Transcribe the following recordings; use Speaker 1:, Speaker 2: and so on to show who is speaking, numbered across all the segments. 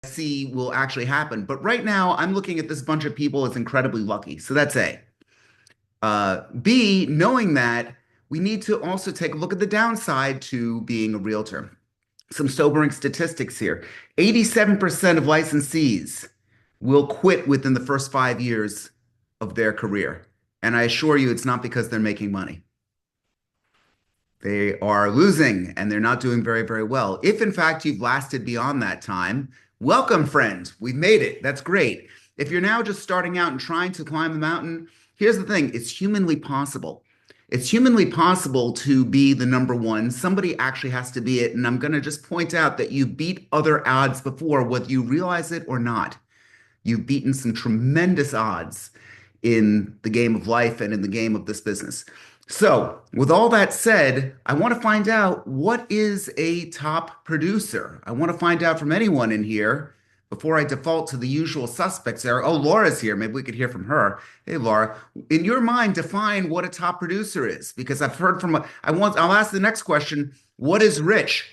Speaker 1: see will actually happen. But right now, I'm looking at this bunch of people as incredibly lucky. So that's A. B, knowing that we need to also take a look at the downside to being a realtor. Some sobering statistics here. 87% of licensees will quit within the first 5 years of their career. And I assure you, it's not because they're making money. They are losing and they're not doing very, very well. If in fact you've lasted beyond that time, welcome, friend. We've made it. That's great. If you're now just starting out and trying to climb the mountain, here's the thing, it's humanly possible. It's humanly possible to be the number one. Somebody actually has to be it. And I'm going to just point out that you beat other odds before, whether you realize it or not. You've beaten some tremendous odds in the game of life and in the game of this business. So, with all that said, I want to find out what is a top producer. I want to find out from anyone in here before I default to the usual suspects there. Oh, Laura's here. Maybe we could hear from her. Hey, Laura, in your mind, define what a top producer is, because I've heard from. I'll ask the next question. What is rich?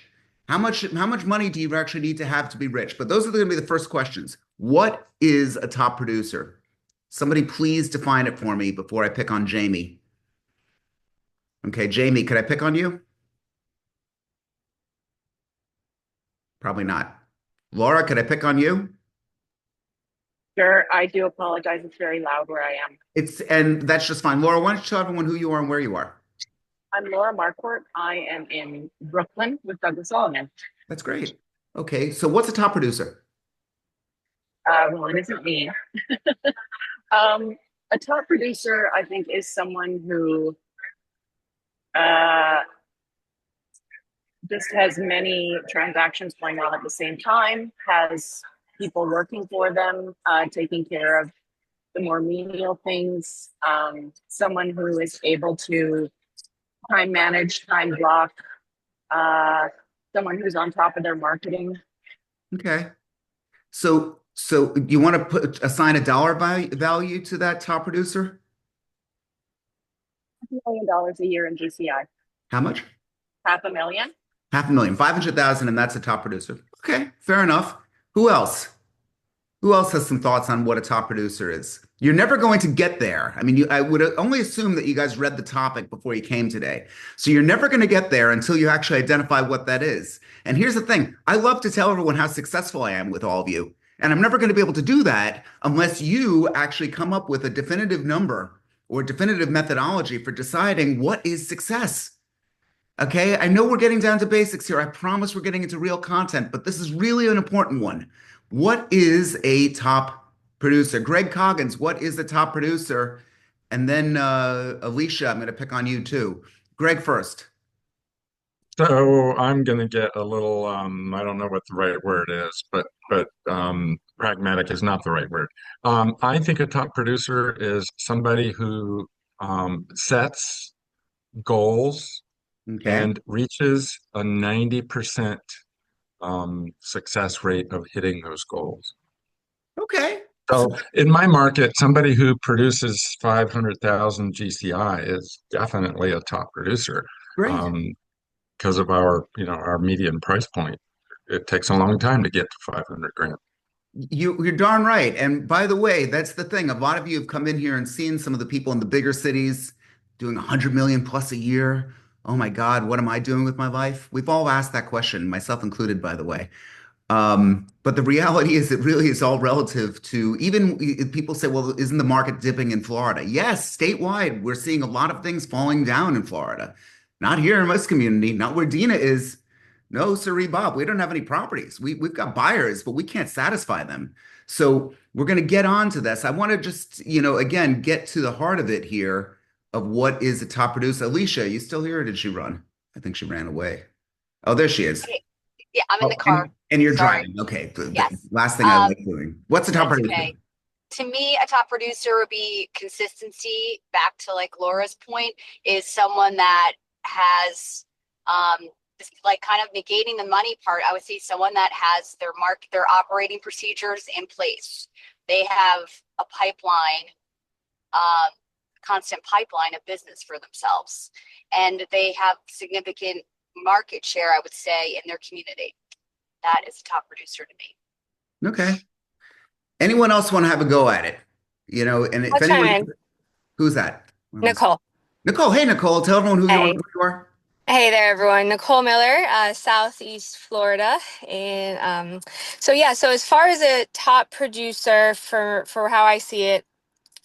Speaker 1: How much money do you actually need to have to be rich? But those are going to be the first questions. What is a top producer? Somebody please define it for me before I pick on Jamie. Okay, Jamie, could I pick on you? Probably not. Laura, could I pick on you?
Speaker 2: Sure, I do apologize. It's very loud where I am.
Speaker 1: And that's just fine. Laura, why don't you tell everyone who you are and where you are?
Speaker 2: I'm Laura Marquardt. I am in Brooklyn with Douglas Solomon.
Speaker 1: That's great. Okay, so what's a top producer?
Speaker 2: Well, it isn't me. Um, a top producer, I think, is someone who uh, just has many transactions going on at the same time, has people working for them, taking care of the more menial things, someone who is able to time manage, time block, uh, someone who's on top of their marketing.
Speaker 1: Okay. So you want to assign a dollar value to that top producer?
Speaker 2: $500,000 a year in GCI.
Speaker 1: How much?
Speaker 2: 500,000.
Speaker 1: 500,000, 500,000, and that's a top producer. Okay, fair enough. Who else? Who else has some thoughts on what a top producer is? You're never going to get there. I mean, I would only assume that you guys read the topic before you came today. So you're never going to get there until you actually identify what that is. And here's the thing. I love to tell everyone how successful I am with all of you. And I'm never going to be able to do that unless you actually come up with a definitive number or definitive methodology for deciding what is success. Okay, I know we're getting down to basics here. I promise we're getting into real content, but this is really an important one. What is a top producer? Greg Coggins, what is the top producer? And then Alicia, I'm going to pick on you too. Greg first.
Speaker 3: So I'm going to get a little, I don't know what the right word is, but pragmatic is not the right word. I think a top producer is somebody who sets goals
Speaker 1: Okay.
Speaker 3: and reaches a 90% success rate of hitting those goals.
Speaker 1: Okay. So,
Speaker 3: So in my market, somebody who produces 500,000 GCI is definitely a top producer.
Speaker 1: great.
Speaker 3: Um, because of our median price point. It takes a long time to get to 500 grand.
Speaker 1: You're darn right. And by the way, that's the thing. A lot of you have come in here and seen some of the people in the bigger cities doing 100 million plus a year. Oh my God, what am I doing with my life? We've all asked that question, myself included, by the way. But the reality is, it really is all relative to even if people say, well, isn't the market dipping in Florida? Yes, statewide, we're seeing a lot of things falling down in Florida. Not here in this community, not where Dina is. No, sirree, Bob, we don't have any properties. We've got buyers, but we can't satisfy them. So we're going to get on to this. I want to just, again, get to the heart of it here of what is a top producer. Alicia, you still here or did she run? I think she ran away. Oh, there she is.
Speaker 4: Okay. Yeah, I'm in
Speaker 1: Oh,
Speaker 4: the car.
Speaker 1: and you're
Speaker 4: Sorry.
Speaker 1: driving. Okay. The
Speaker 4: Yes.
Speaker 1: last thing I
Speaker 4: Um,
Speaker 1: like doing. What's the top
Speaker 4: that's
Speaker 1: producer?
Speaker 4: okay. To me, a top producer would be consistency. Back to like Laura's point, is someone that has like kind of negating the money part. I would say someone that has their operating procedures in place. They have a pipeline, um, constant pipeline of business for themselves, and they have significant market share, I would say, in their community. That is a top producer to me.
Speaker 1: Okay. Anyone else want to have a go at it? And if
Speaker 5: I'll chime
Speaker 1: anyone,
Speaker 5: in.
Speaker 1: who's that?
Speaker 5: Nicole.
Speaker 1: Nicole. Hey, Nicole, tell everyone
Speaker 5: Hey.
Speaker 1: who you are.
Speaker 5: Hey there, everyone. Nicole Miller, Southeast Florida. And so as far as a top producer for how I see it,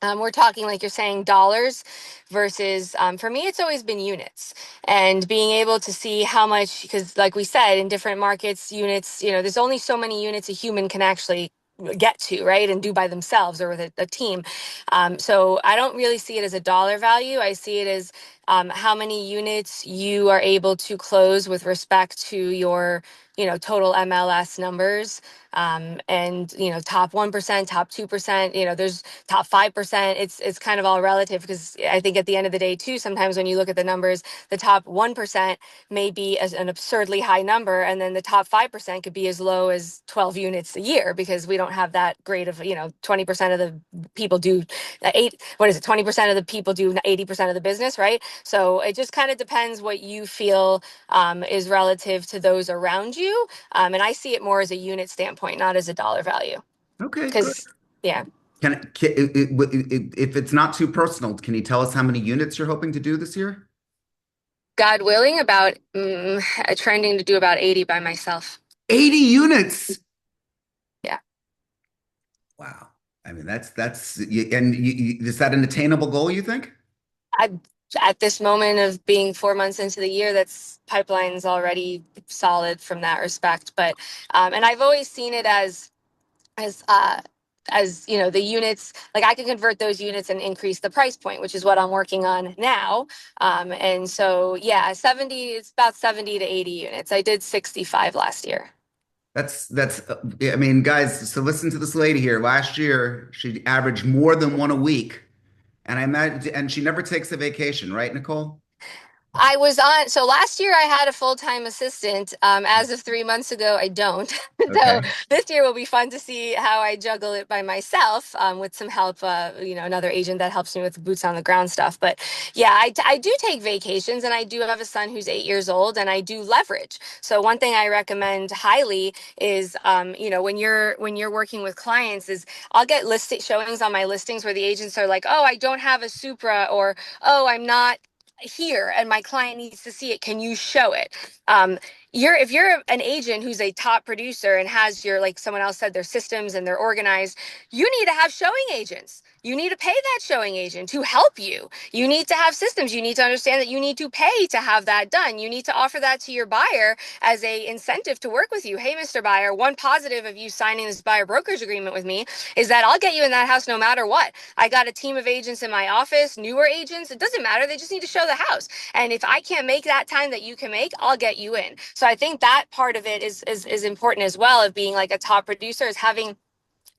Speaker 5: we're talking, like you're saying, dollars versus, for me, it's always been units, and being able to see how much, because like we said, in different markets, units, there's only so many units a human can actually get to, right, and do by themselves or with a team. So I don't really see it as a dollar value. I see it as how many units you are able to close with respect to your, total MLS numbers. And top 1%, top 2%, there's top 5%. It's kind of all relative, because I think at the end of the day too, sometimes when you look at the numbers, the top 1% may be an absurdly high number, and then the top 5% could be as low as 12 units a year, because we don't have that great of, 20% of the people do 20% of the people do 80% of the business, right? So it just kind of depends what you feel is relative to those around you. And I see it more as a unit standpoint, not as a dollar value.
Speaker 1: Okay, good.
Speaker 5: Because, yeah.
Speaker 1: If it's not too personal, can you tell us how many units you're hoping to do this year?
Speaker 5: God willing, about trending to do about 80 by myself.
Speaker 1: 80 units.
Speaker 5: Yeah.
Speaker 1: Wow. I mean, is that an attainable goal, you think?
Speaker 5: At this moment of being 4 months into the year, that's pipeline's already solid from that respect. But and I've always seen it as the units, like I can convert those units and increase the price point, which is what I'm working on now. And so yeah, it's about 70 to 80 units. I did 65 last year.
Speaker 1: I mean, guys, so listen to this lady here. Last year, she averaged more than one a week. And I imagine, and she never takes a vacation, right, Nicole?
Speaker 5: So last year I had a full-time assistant. As of 3 months ago, I don't. So
Speaker 1: Okay.
Speaker 5: this year will be fun to see how I juggle it by myself, with some help, another agent that helps me with boots on the ground stuff. But yeah, I do take vacations, and I do have a son who's 8 years old, and I do leverage. So one thing I recommend highly is, when you're working with clients, is I'll get listing showings on my listings where the agents are like, oh, I don't have a Supra, or, oh, I'm not here and my client needs to see it, can you show it? If you're an agent who's a top producer and has like someone else said, their systems and they're organized, you need to have showing agents. You need to pay that showing agent to help you. You need to have systems. You need to understand that you need to pay to have that done. You need to offer that to your buyer as a incentive to work with you. Hey, Mr. Buyer, one positive of you signing this buyer brokerage agreement with me is that I'll get you in that house no matter what. I got a team of agents in my office, newer agents. It doesn't matter. They just need to show the house. And if I can't make that time that you can make, I'll get you in. So I think that part of it is important as well, of being like a top producer, is having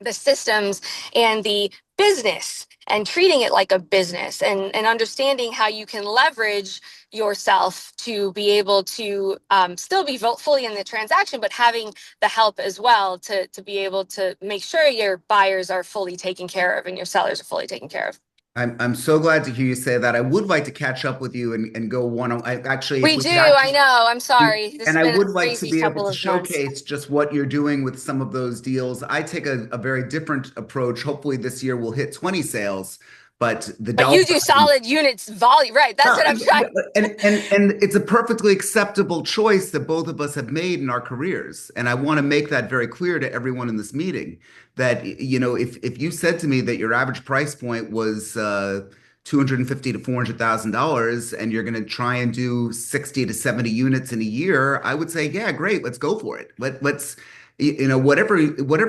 Speaker 5: the systems and the business and treating it like a business, and understanding how you can leverage yourself to be able to still be fully in the transaction, but having the help as well to be able to make sure your buyers are fully taken care of and your sellers are fully taken care of.
Speaker 1: I'm so glad to hear you say that. I would like to catch up with you and go one on. I actually, if
Speaker 5: We
Speaker 1: we
Speaker 5: do.
Speaker 1: could
Speaker 5: I
Speaker 1: actually,
Speaker 5: know. I'm sorry. This
Speaker 1: and
Speaker 5: has
Speaker 1: I
Speaker 5: been a
Speaker 1: would like to
Speaker 5: crazy
Speaker 1: be able
Speaker 5: couple
Speaker 1: to
Speaker 5: of months.
Speaker 1: showcase just what you're doing with some of those deals. I take a very different approach. Hopefully this year we'll hit 20 sales, but the
Speaker 5: But
Speaker 1: dollar.
Speaker 5: you do solid units volume, right? That's what I'm trying.
Speaker 1: And it's a perfectly acceptable choice that both of us have made in our careers. And I want to make that very clear to everyone in this meeting that, if you said to me that your average price point was 250 to $400,000 and you're going to try and do 60 to 70 units in a year, I would say, yeah, great, let's go for it. Let's, whatever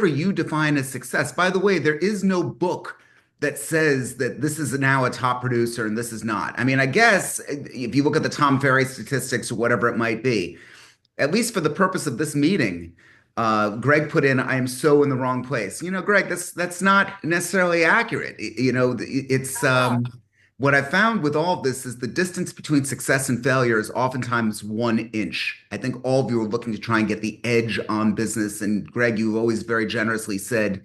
Speaker 1: you define as success. By the way, there is no book that says that this is now a top producer and this is not. I mean, I guess if you look at the Tom Ferry statistics or whatever it might be, at least for the purpose of this meeting, Greg put in, I am so in the wrong place. Greg, that's not necessarily accurate. It's what I found with all of this is the distance between success and failure is oftentimes 1 inch. I think all of you are looking to try and get the edge on business. And Greg, you've always very generously said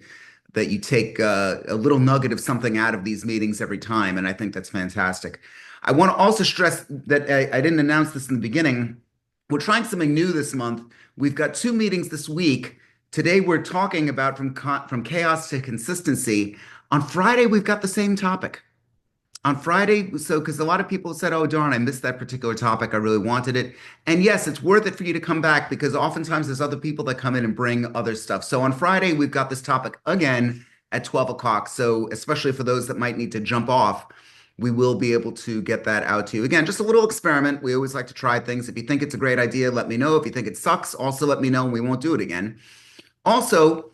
Speaker 1: that you take a little nugget of something out of these meetings every time. And I think that's fantastic. I want to also stress that I didn't announce this in the beginning. We're trying something new this month. We've got 2 meetings this week Today we're talking about from chaos to consistency. On Friday, we've got the same topic. On Friday, so because a lot of people said, "Oh, darn, I missed that particular topic. I really wanted it." And yes, it's worth it for you to come back because oftentimes there's other people that come in and bring other stuff. So on Friday, we've got this topic again at 12 o'clock. So especially for those that might need to jump off, we will be able to get that out to you. Again, just a little experiment. We always like to try things. If you think it's a great idea, let me know. If you think it sucks, also let me know and we won't do it again. Also,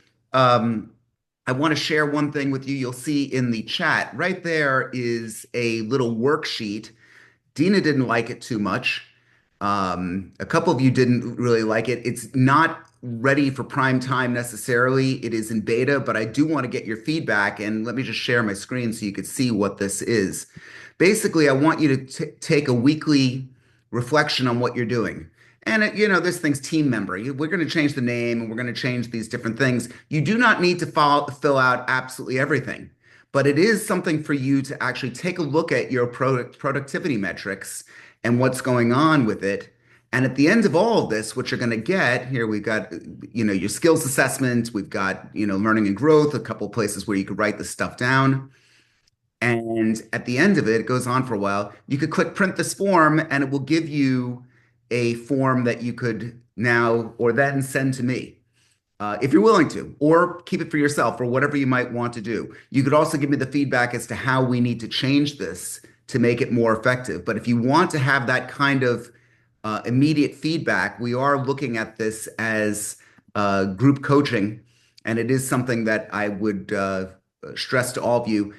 Speaker 1: I want to share one thing with you. You'll see in the chat right there is a little worksheet. Dina didn't like it too much. A couple of you didn't really like it. It's not ready for prime time necessarily. It is in beta, but I do want to get your feedback. And let me just share my screen so you could see what this is. Basically, I want you to take a weekly reflection on what you're doing. And there's things team member. We're going to change the name and we're going to change these different things. You do not need to fill out absolutely everything, but it is something for you to actually take a look at your productivity metrics and what's going on with it. And at the end of all of this, what you're going to get here, we've got, your skills assessment. We've got, learning and growth, a couple of places where you could write this stuff down. And at the end of it, it goes on for a while. You could click print this form and it will give you a form that you could now or then send to me if you're willing to, or keep it for yourself or whatever you might want to do. You could also give me the feedback as to how we need to change this to make it more effective. But if you want to have that kind of immediate feedback, we are looking at this as group coaching, and it is something that I would stress to all of you.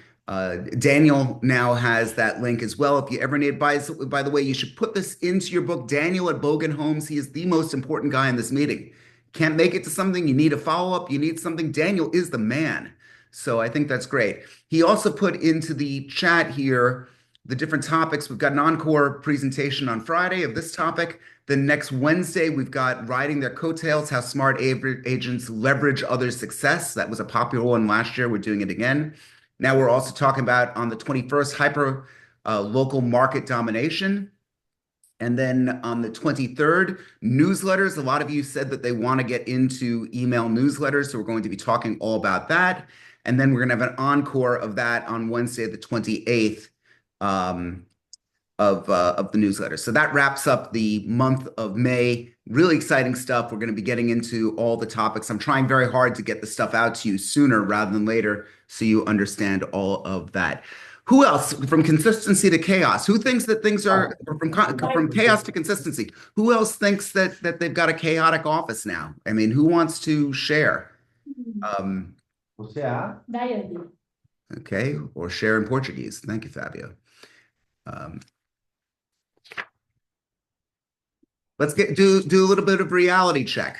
Speaker 1: Daniel now has that link as well. If you ever need advice, by the way, you should put this into your book. Daniel at Bogen Homes, he is the most important guy in this meeting. Can't make it to something, you need a follow-up, you need something, Daniel is the man. So I think that's great. He also put into the chat here the different topics. We've got an encore presentation on Friday of this topic. Then next Wednesday, we've got riding their coattails, how smart agents leverage others' success. That was a popular one last year. We're doing it again. Now we're also talking about on the 21st, hyper local market domination. And then on the 23rd, newsletters. A lot of you said that they want to get into email newsletters. So we're going to be talking all about that. And then we're going to have an encore of that on Wednesday, the 28th of the newsletter. So that wraps up the month of May. Really exciting stuff. We're going to be getting into all the topics. I'm trying very hard to get the stuff out to you sooner rather than later so you understand all of that. Who else? From consistency to chaos. Who thinks that things are from chaos to consistency? Who else thinks that they've got a chaotic office now? I mean, who wants to share? Okay, or share in Portuguese. Thank you, Fabio. Let's do a little bit of reality check.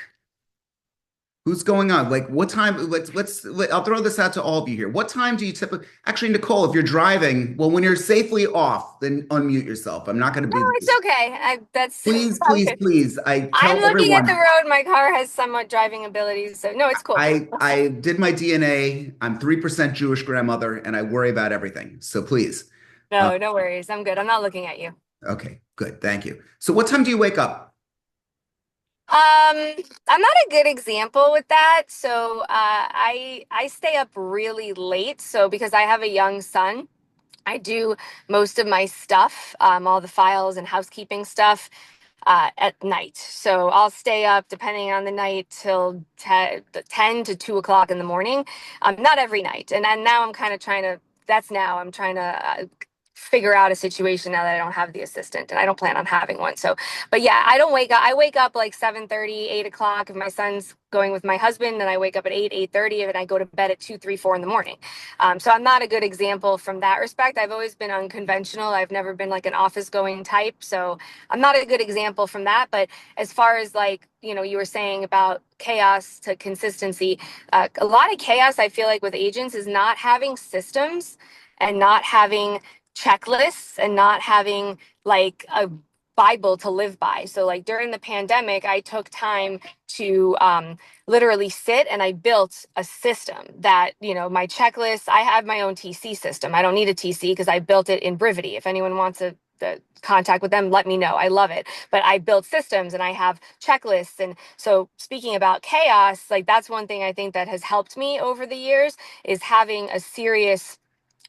Speaker 1: Who's going on? Like what time? I'll throw this out to all of you here. What time do you typically, actually, Nicole, if you're driving, well, when you're safely off, then unmute yourself. I'm not going to be.
Speaker 5: No, it's okay.
Speaker 1: Please.
Speaker 5: I'm looking at the road. My car has somewhat driving abilities, so no, it's cool.
Speaker 1: I did my DNA. I'm 3% Jewish grandmother, and I worry about everything. So please.
Speaker 5: No worries. I'm good. I'm not looking at you.
Speaker 1: Okay, good. Thank you. So what time do you wake up?
Speaker 5: I'm not a good example with that. So I stay up really late. So because I have a young son, I do most of my stuff, all the files and housekeeping stuff at night. So I'll stay up depending on the night till 10 to 2 o'clock in the morning. Not every night. And now I'm kind of trying to figure out a situation now that I don't have the assistant, and I don't plan on having one. So, but yeah, I don't wake up. I wake up like 7:30, 8 o'clock. If my son's going with my husband, then I wake up at 8:30, and I go to bed at 2, 3, 4 in the morning. So I'm not a good example from that respect. I've always been unconventional. I've never been like an office going type. So I'm not a good example from that. But as far as like, you were saying about chaos to consistency, a lot of chaos, I feel like with agents is not having systems and not having checklists and not having like a Bible to live by. So like during the pandemic, I took time to literally sit and I built a system that, my checklist, I have my own TC system. I don't need a TC because I built it in Brivity. If anyone wants a the contact with them, let me know. I love it. But I build systems and I have checklists. And so speaking about chaos, like that's one thing I think that has helped me over the years is having a serious,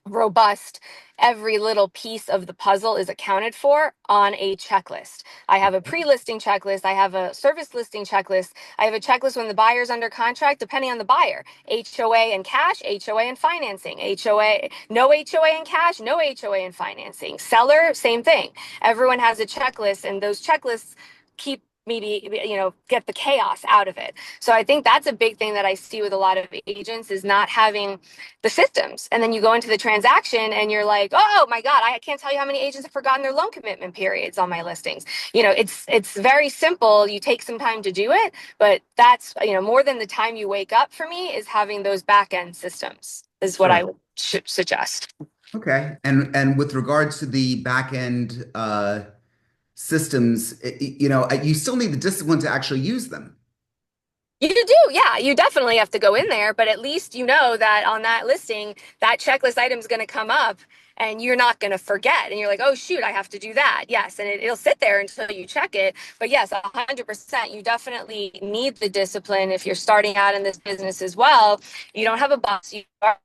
Speaker 5: robust, every little piece of the puzzle is accounted for on a checklist. I have a pre-listing checklist. I have a service listing checklist. I have a checklist when the buyer's under contract, depending on the buyer. HOA and cash, HOA and financing. HOA, no HOA and cash, no HOA and financing. Seller, same thing. Everyone has a checklist, and those checklists keep maybe, get the chaos out of it. So I think that's a big thing that I see with a lot of agents is not having the systems. And then you go into the transaction and you're like, oh my God, I can't tell you how many agents have forgotten their loan commitment periods on my listings. It's very simple. You take some time to do it, but that's, more than the time you wake up for me is having those back end systems is what I would suggest.
Speaker 1: Okay. And with regards to the back end systems, you still need the discipline to actually use them.
Speaker 5: You do, yeah. You definitely have to go in there, but at least you know that on that listing, that checklist item is going to come up and you're not going to forget. And you're like, oh, shoot, I have to do that. Yes. And it'll sit there until you check it. But yes, 100%, you definitely need the discipline if you're starting out in this business as well. You don't have a boss. How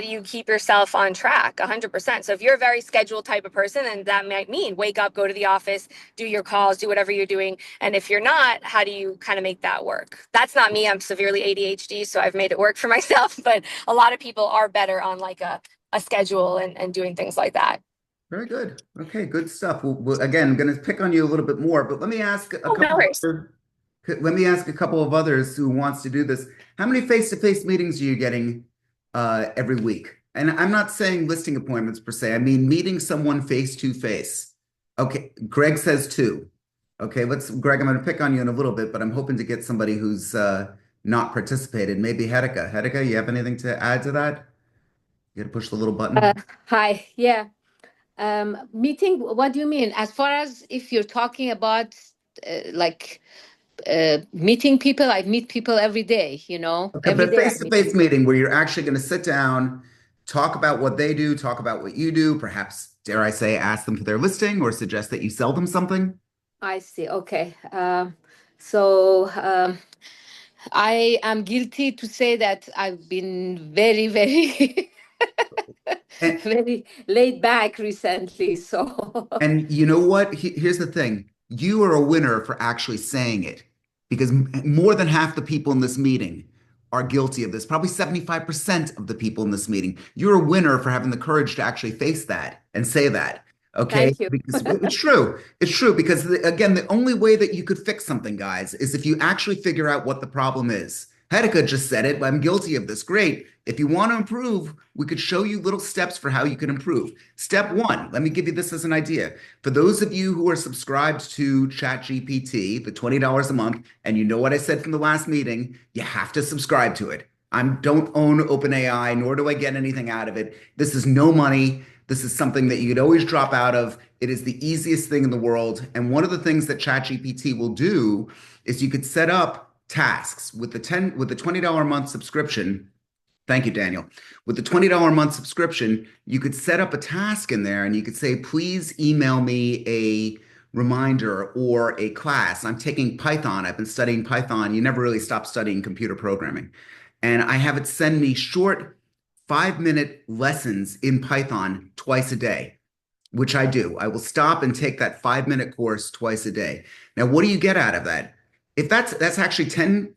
Speaker 5: do you keep yourself on track? 100%. So if you're a very scheduled type of person, then that might mean wake up, go to the office, do your calls, do whatever you're doing. And if you're not, how do you kind of make that work? That's not me. I'm severely ADHD, so I've made it work for myself. But a lot of people are better on like a schedule and doing things like that.
Speaker 1: Very good. Okay, good stuff. Again, I'm going to pick on you a little bit more, but let me ask let me ask a couple of others who wants to do this. How many face-to-face meetings are you getting every week? And I'm not saying listing appointments per se. I mean meeting someone face-to-face. Okay, Greg says 2. Okay, Greg, I'm going to pick on you in a little bit, but I'm hoping to get somebody who's not participated. Maybe Hedika. Hedika, you have anything to add to that? You got to push the little button.
Speaker 6: Hi. Yeah. Meeting, what do you mean? As far as if you're talking about meeting people, I meet people every day,
Speaker 1: Okay,
Speaker 6: every
Speaker 1: but
Speaker 6: day.
Speaker 1: face-to-face meeting where you're actually going to sit down, talk about what they do, talk about what you do, perhaps, dare I say, ask them for their listing or suggest that you sell them something.
Speaker 6: I see. Okay. So I am guilty to say that I've been very, very very laid back recently. So
Speaker 1: And you know what? Here's the thing. You are a winner for actually saying it because more than half the people in this meeting are guilty of this. Probably 75% of the people in this meeting. You're a winner for having the courage to actually face that and say that. Okay?
Speaker 6: Thank you.
Speaker 1: Because it's true. It's true because again, the only way that you could fix something, guys, is if you actually figure out what the problem is. Hedika just said it, but I'm guilty of this. Great. If you want to improve, we could show you little steps for how you can improve. Step 1, let me give you this as an idea. For those of you who are subscribed to ChatGPT, the $20 a month, and you know what I said from the last meeting, you have to subscribe to it. I don't own OpenAI, nor do I get anything out of it. This is no money. This is something that you could always drop out of. It is the easiest thing in the world. And one of the things that ChatGPT will do is you could set up tasks with the $20 a month subscription. Thank you, Daniel. With the $20 a month subscription, you could set up a task in there and you could say, please email me a reminder or a class. I'm taking Python. I've been studying Python. You never really stop studying computer programming. And I have it send me short 5-minute lessons in Python twice a day, which I do. I will stop and take that 5-minute course twice a day. Now, what do you get out of that? If that's actually 10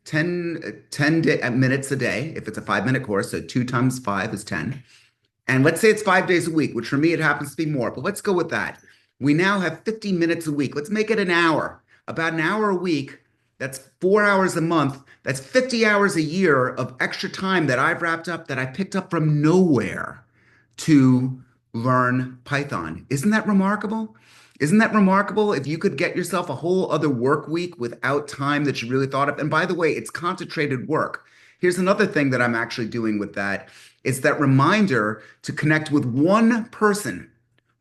Speaker 1: minutes a day, if it's a 5-minute course, so 2 times 5 is 10. And let's say it's 5 days a week, which for me, it happens to be more, but let's go with that. We now have 50 minutes a week. Let's make it an hour, about an hour a week. That's 4 hours a month. That's 50 hours a year of extra time that I've wrapped up that I picked up from nowhere to learn Python. Isn't that remarkable? Isn't that remarkable if you could get yourself a whole other work week without time that you really thought of? And by the way, it's concentrated work. Here's another thing that I'm actually doing with that. It's that reminder to connect with one person,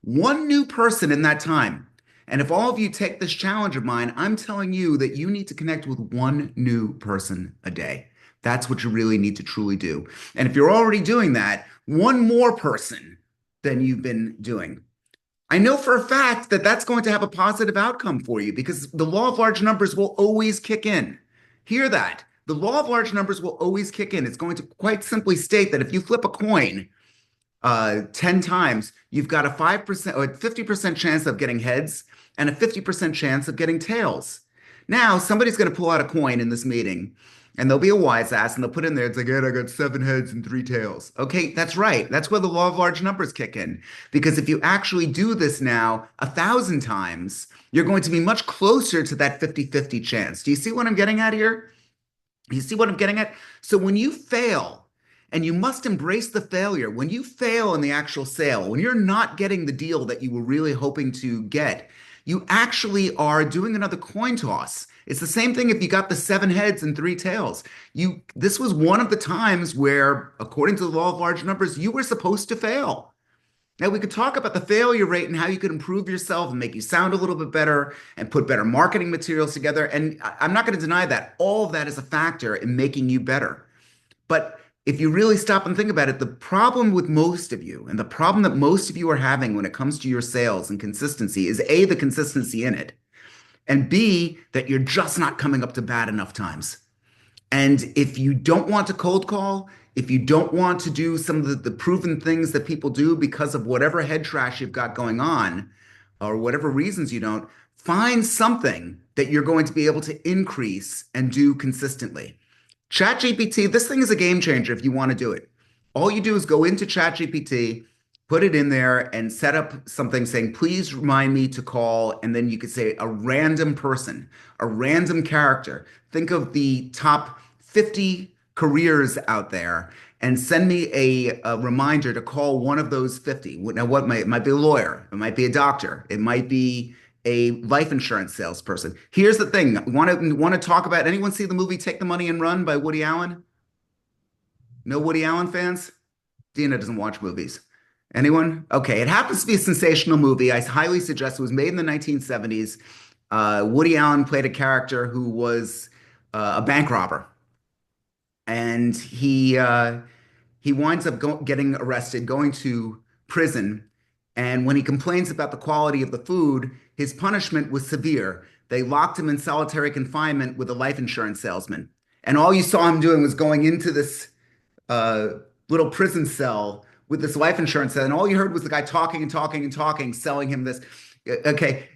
Speaker 1: one new person in that time. And if all of you take this challenge of mine, I'm telling you that you need to connect with one new person a day. That's what you really need to truly do. And if you're already doing that, one more person than you've been doing. I know for a fact that that's going to have a positive outcome for you because the law of large numbers will always kick in. Hear that. The law of large numbers will always kick in. It's going to quite simply state that if you flip a coin 10 times, you've got a 5% or 50% chance of getting heads and a 50% chance of getting tails. Now, somebody's going to pull out a coin in this meeting and there'll be a wise ass and they'll put in there, it's like, I got 7 heads and 3 tails. Okay, that's right. That's where the law of large numbers kick in. Because if you actually do this now 1,000 times, you're going to be much closer to that 50-50 chance. Do you see what I'm getting at here? You see what I'm getting at? So when you fail, and you must embrace the failure, when you fail in the actual sale, when you're not getting the deal that you were really hoping to get, you actually are doing another coin toss. It's the same thing if you got the 7 heads and 3 tails. This was one of the times where, according to the law of large numbers, you were supposed to fail. Now, we could talk about the failure rate and how you could improve yourself and make you sound a little bit better and put better marketing materials together. And I'm not going to deny that. All of that is a factor in making you better. But if you really stop and think about it, the problem with most of you and the problem that most of you are having when it comes to your sales and consistency is A, the consistency in it, and B, that you're just not coming up to bat enough times. And if you don't want to cold call, if you don't want to do some of the proven things that people do because of whatever head trash you've got going on, or whatever reasons you don't, find something that you're going to be able to increase and do consistently. ChatGPT, this thing is a game changer if you want to do it. All you do is go into ChatGPT, put it in there and set up something saying, please remind me to call. And then you could say a random person, a random character. Think of the top 50 careers out there and send me a reminder to call one of those 50. Now, what it might be a lawyer, it might be a doctor, it might be a life insurance salesperson. Here's the thing. Want to talk about, anyone see the movie Take the Money and Run by Woody Allen? No Woody Allen fans? Dina doesn't watch movies. Anyone? Okay, it happens to be a sensational movie. I highly suggest it was made in the 1970s. Woody Allen played a character who was a bank robber. And he winds up getting arrested, going to prison. And when he complains about the quality of the food, his punishment was severe. They locked him in solitary confinement with a life insurance salesman. And all you saw him doing was going into this little prison cell with this life insurance. And all you heard was the guy talking and talking and talking, selling him this. Okay,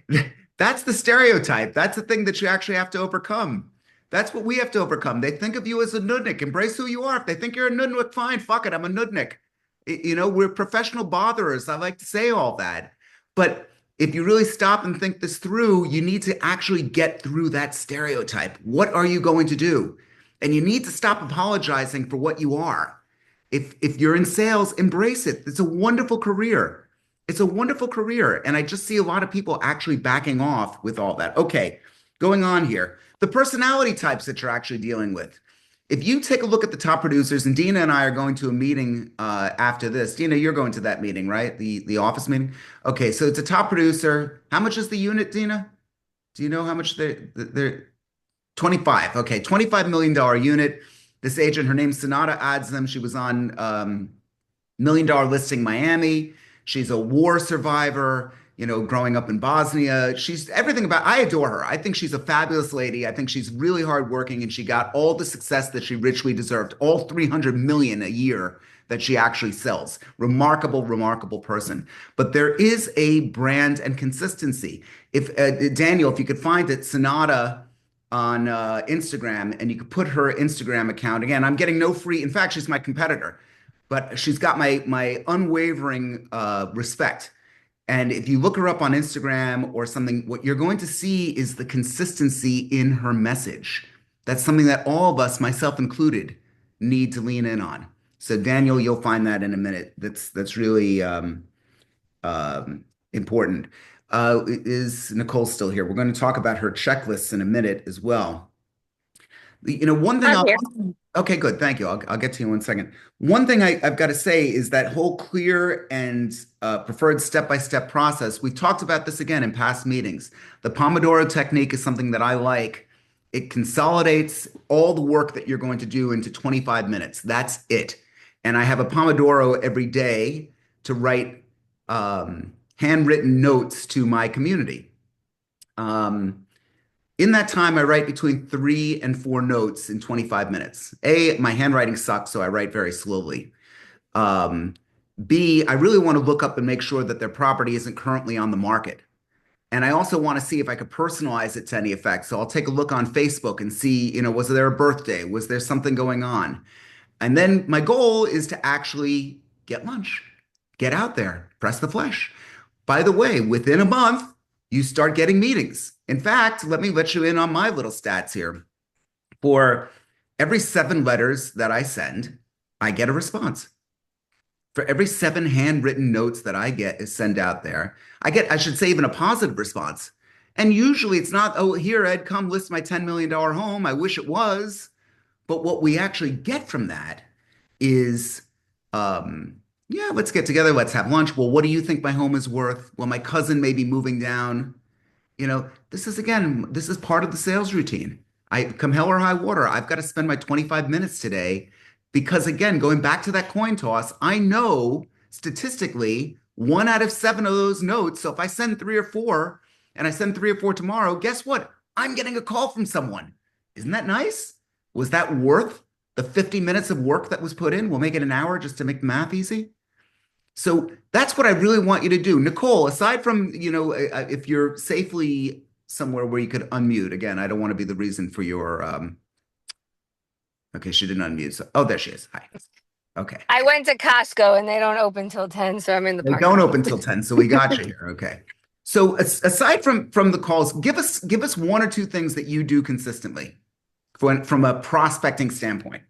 Speaker 1: that's the stereotype. That's the thing that you actually have to overcome. That's what we have to overcome. They think of you as a nudnik. Embrace who you are. If they think you're a nudnik, fine, fuck it, I'm a nudnik. You know, we're professional botherers. I like to say all that. But if you really stop and think this through, you need to actually get through that stereotype. What are you going to do? And you need to stop apologizing for what you are. If you're in sales, embrace it. It's a wonderful career. It's a wonderful career. And I just see a lot of people actually backing off with all that. Okay, going on here. The personality types that you're actually dealing with. If you take a look at the top producers, and Dina and I are going to a meeting after this. Dina, you're going to that meeting, right? The office meeting? Okay, so it's a top producer. How much is the unit, Dina? Do you know how much they're 25. Okay, $25 million unit. This agent, her name's Sonata Adzem. She was on $1 Million Listing Miami. She's a war survivor, you know, growing up in Bosnia. She's everything about, I adore her. I think she's a fabulous lady. I think she's really hardworking and she got all the success that she richly deserved, all 300 million a year that she actually sells. Remarkable, remarkable person. But there is a brand and consistency. If Daniel, if you could find it, Sonata on Instagram, and you could put her Instagram account. Again, I'm getting no free, in fact, she's my competitor, but she's got my unwavering respect. And if you look her up on Instagram or something, what you're going to see is the consistency in her message. That's something that all of us, myself included, need to lean in on. So Daniel, you'll find that in a minute. That's really important. Is Nicole still here? We're going to talk about her checklists in a minute as well. You know, one thing okay, good. Thank you. I'll get to you in 1 second. One thing I've got to say is that whole clear and preferred step-by-step process. We've talked about this again in past meetings. The Pomodoro technique is something that I like. It consolidates all the work that you're going to do into 25 minutes. That's it. And I have a Pomodoro every day to write handwritten notes to my community. In that time, I write between 3 and 4 notes in 25 minutes. A, my handwriting sucks, so I write very slowly. Um, B, I really want to look up and make sure that their property isn't currently on the market. And I also want to see if I could personalize it to any effect. So I'll take a look on Facebook and see, was there a birthday? Was there something going on? And then my goal is to actually get lunch, get out there, press the flesh. By the way, within a month, you start getting meetings. In fact, let me let you in on my little stats here. For every 7 letters that I send, I get a response. For every 7 handwritten notes that I send out there, I should say, even a positive response. And usually it's not, oh, here, Ed, come list my $10 million home. I wish it was. But what we actually get from that is, yeah, let's get together. Let's have lunch. Well, what do you think my home is worth? Well, my cousin may be moving down. This is part of the sales routine. Come hell or high water, I've got to spend my 25 minutes today because, again, going back to that coin toss, I know statistically 1 out of 7 of those notes. So if I send 3 or 4 and I send 3 or 4 tomorrow, guess what? I'm getting a call from someone. Isn't that nice? Was that worth the 50 minutes of work that was put in? We'll make it an hour just to make the math easy. So that's what I really want you to do. Nicole, aside from, if you're safely somewhere where you could unmute, again, I don't want to be the reason for your, okay, she didn't unmute. So, oh, there she is. Hi. Okay.
Speaker 5: I went to Costco and they don't open till 10, so I'm in the
Speaker 1: They
Speaker 5: park.
Speaker 1: don't open till 10, so we got you here. Okay. So aside from the calls, give us 1 or 2 things that you do consistently from a prospecting standpoint.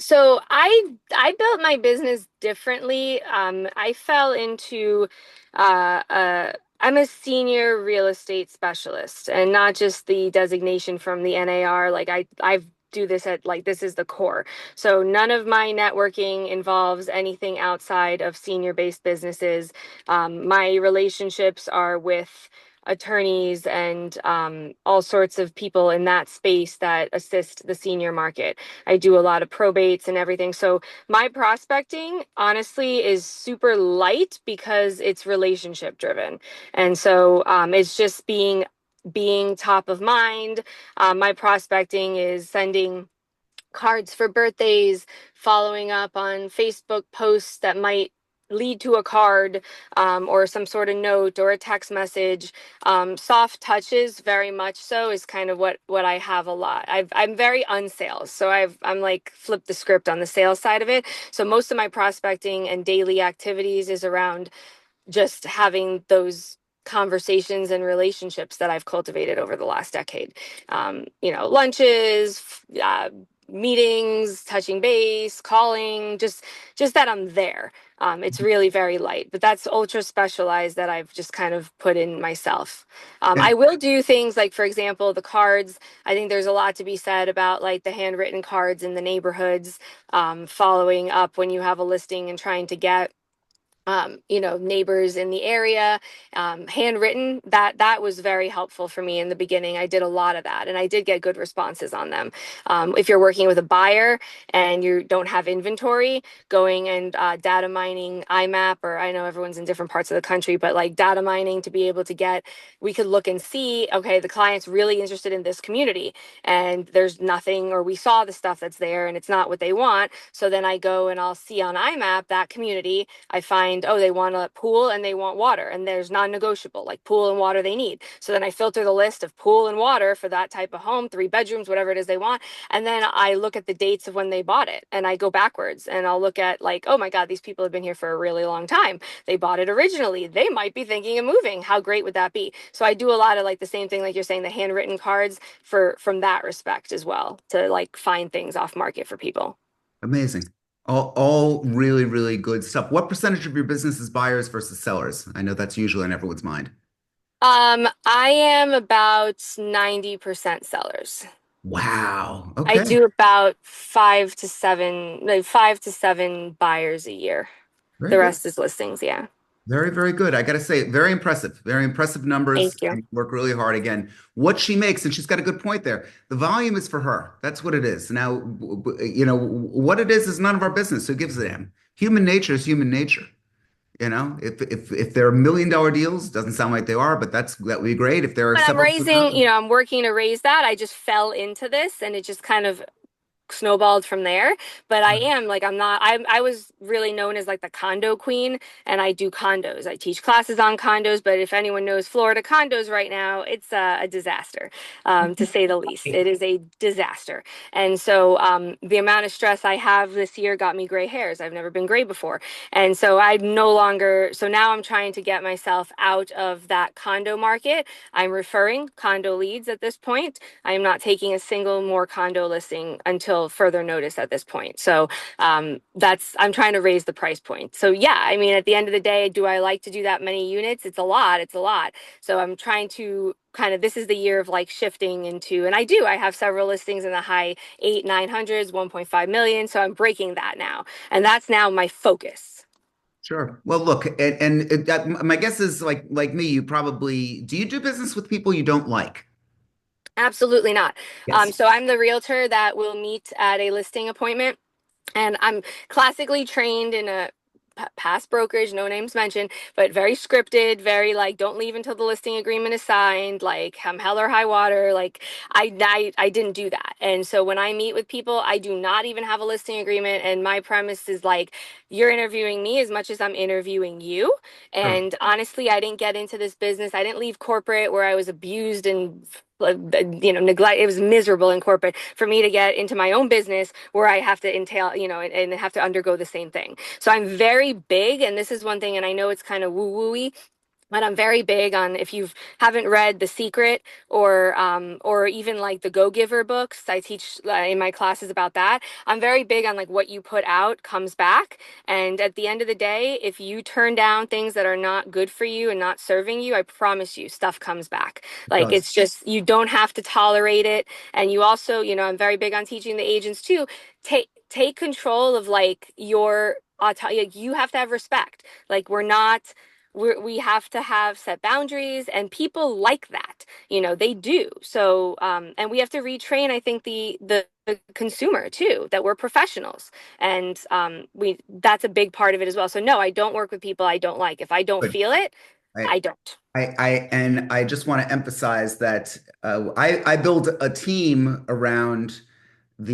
Speaker 5: So I built my business differently. I fell into I'm a senior real estate specialist, and not just the designation from the NAR. Like I do this at, like, this is the core. So none of my networking involves anything outside of senior based businesses. My relationships are with attorneys and all sorts of people in that space that assist the senior market. I do a lot of probates and everything. So my prospecting, honestly, is super light because it's relationship driven. And so it's just being top of mind. My prospecting is sending cards for birthdays, following up on Facebook posts that might lead to a card or some sort of note or a text message. Soft touches, very much so, is kind of what I have a lot. I'm very unsales, so I'm like flipped the script on the sales side of it. So most of my prospecting and daily activities is around just having those conversations and relationships that I've cultivated over the last decade. Lunches, meetings, touching base, calling, just that I'm there. It's really very light, but that's ultra specialized that I've just kind of put in myself. I will do things like, for example, the cards. I think there's a lot to be said about like the handwritten cards in the neighborhoods, following up when you have a listing and trying to get neighbors in the area, handwritten, that was very helpful for me in the beginning. I did a lot of that and I did get good responses on them. If you're working with a buyer and you don't have inventory, going and data mining IMAP, or I know everyone's in different parts of the country, but like data mining to be able to we could look and see, okay, the client's really interested in this community and there's nothing, or we saw the stuff that's there and it's not what they want. So then I go and I'll see on IMAP that community. I find, oh, they want a pool and they want water, and there's non-negotiable, like pool and water they need. So then I filter the list of pool and water for that type of home, 3 bedrooms, whatever it is they want. And then I look at the dates of when they bought it and I go backwards and I'll look at like, oh my God, these people have been here for a really long time. They bought it originally. They might be thinking of moving. How great would that be? So I do a lot of like the same thing, like you're saying, the handwritten cards from that respect as well, to like find things off market for people.
Speaker 1: Amazing. All really, really good stuff. What percentage of your business is buyers versus sellers? I know that's usually on everyone's mind.
Speaker 5: I am about 90% sellers.
Speaker 1: Wow. Okay.
Speaker 5: I do about 5 to 7 buyers a year.
Speaker 1: Very
Speaker 5: The
Speaker 1: good.
Speaker 5: rest is listings. Yeah.
Speaker 1: Very, very good. I got to say, very impressive. Very impressive numbers.
Speaker 5: Thank you.
Speaker 1: And work really hard. Again, what she makes, and she's got a good point there. The volume is for her. That's what it is. Now, what it is none of our business. Who gives a damn? Human nature is human nature. You know, if they're $1 million deals, doesn't sound like they are, but that would be great. If there are
Speaker 5: But I'm
Speaker 1: several
Speaker 5: raising, I'm working to raise that. I just fell into this and it just kind of snowballed from there. But I am like, I was really known as like the condo queen, and I do condos. I teach classes on condos, but if anyone knows Florida condos right now, it's a disaster, to say the least. It is a disaster. And so the amount of stress I have this year got me gray hairs. I've never been gray before. And so so now I'm trying to get myself out of that condo market. I'm referring condo leads at this point. I am not taking a single more condo listing until further notice at this point. So I'm trying to raise the price point. So yeah, I mean, at the end of the day, do I like to do that many units? It's a lot. It's a lot. So I'm trying to this is the year of like shifting into, and I have several listings in the high 900s, 1.5 million. So I'm breaking that now. And that's now my focus.
Speaker 1: Sure. Well, look, my guess is like me, do you do business with people you don't like?
Speaker 5: Absolutely not.
Speaker 1: Yes.
Speaker 5: So I'm the realtor that will meet at a listing appointment, and I'm classically trained in a past brokerage, no names mentioned, but very scripted, very like, don't leave until the listing agreement is signed. Like, I'm hell or high water. Like, I didn't do that. And so when I meet with people, I do not even have a listing agreement. And my premise is like, you're interviewing me as much as I'm interviewing you.
Speaker 1: Sure.
Speaker 5: And honestly, I didn't get into this business. I didn't leave corporate where I was abused and neglect. It was miserable in corporate for me to get into my own business where I have to entail, and have to undergo the same thing. So I'm very big, and this is one thing, and I know it's kind of woo-woo-y, but I'm very big on, if you haven't read The Secret or even like the Go Giver books, I teach in my classes about that. I'm very big on like what you put out comes back. And at the end of the day, if you turn down things that are not good for you and not serving you, I promise you stuff comes back.
Speaker 1: It
Speaker 5: Like,
Speaker 1: does.
Speaker 5: it's just, you don't have to tolerate it. And you also, I'm very big on teaching the agents too. Take control of like like, you have to have respect. Like, we have to have set boundaries, and people like that, they do. So and we have to retrain, I think, the consumer too, that we're professionals, and that's a big part of it as well. So no, I don't work with people I don't like. If I don't
Speaker 1: Good.
Speaker 5: feel it,
Speaker 1: I,
Speaker 5: I don't.
Speaker 1: and I just want to emphasize that I build a team around I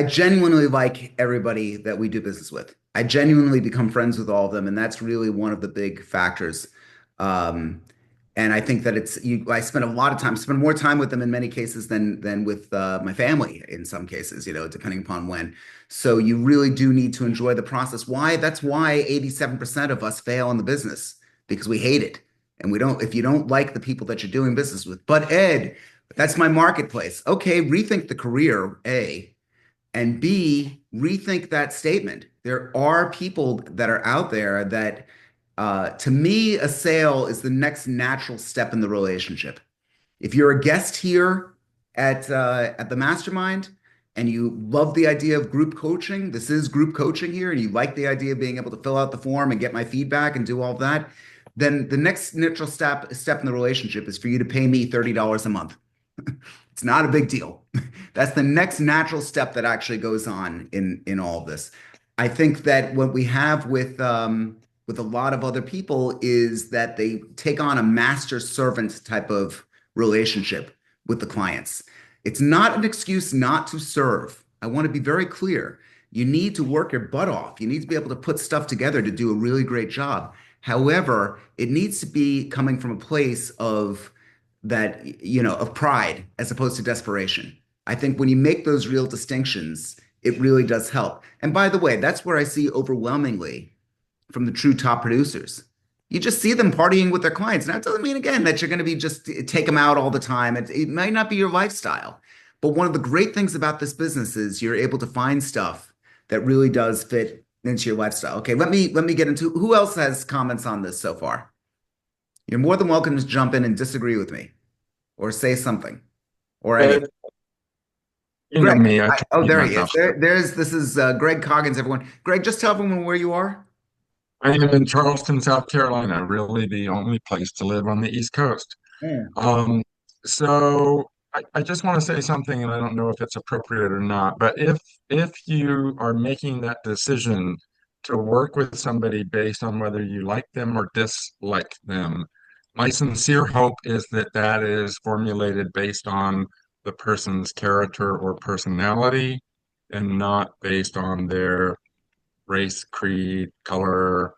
Speaker 1: genuinely like everybody that we do business with. I genuinely become friends with all of them, and that's really one of the big factors. Um, and I think that I spend a lot of time, spend more time with them in many cases than with my family in some cases, depending upon when. So you really do need to enjoy the process. That's why 87% of us fail in the business, because we hate it. And if you don't like the people that you're doing business with. But Ed, that's my marketplace. Okay, rethink the career, A, and B, rethink that statement. There are people that are out there that, to me, a sale is the next natural step in the relationship. If you're a guest here at the mastermind and you love the idea of group coaching, this is group coaching here, and you like the idea of being able to fill out the form and get my feedback and do all of that, then the next natural step in the relationship is for you to pay me $30 a month. It's not a big deal. That's the next natural step that actually goes on in all of this. I think that what we have with a lot of other people is that they take on a master servant type of relationship with the clients. It's not an excuse not to serve. I want to be very clear. You need to work your butt off. You need to be able to put stuff together to do a really great job. However, it needs to be coming from a place of pride as opposed to desperation. I think when you make those real distinctions, it really does help. And by the way, that's where I see overwhelmingly from the true top producers. You just see them partying with their clients. Now, it doesn't mean, again, that you're going to be just take them out all the time. It might not be your lifestyle. But one of the great things about this business is you're able to find stuff that really does fit into your lifestyle. Okay, let me get into who else has comments on this so far. You're more than welcome to jump in and disagree with me or say something or anything. Greg,
Speaker 3: me.
Speaker 1: There he is. This is Greg Coggins, everyone. Greg, just tell everyone where you are.
Speaker 3: I am in Charleston, South Carolina, really the only place to live on the East Coast.
Speaker 1: Yeah.
Speaker 3: So I just want to say something, and I don't know if it's appropriate or not, but if you are making that decision to work with somebody based on whether you like them or dislike them. My sincere hope is that that is formulated based on the person's character or personality and not based on their race, creed, color,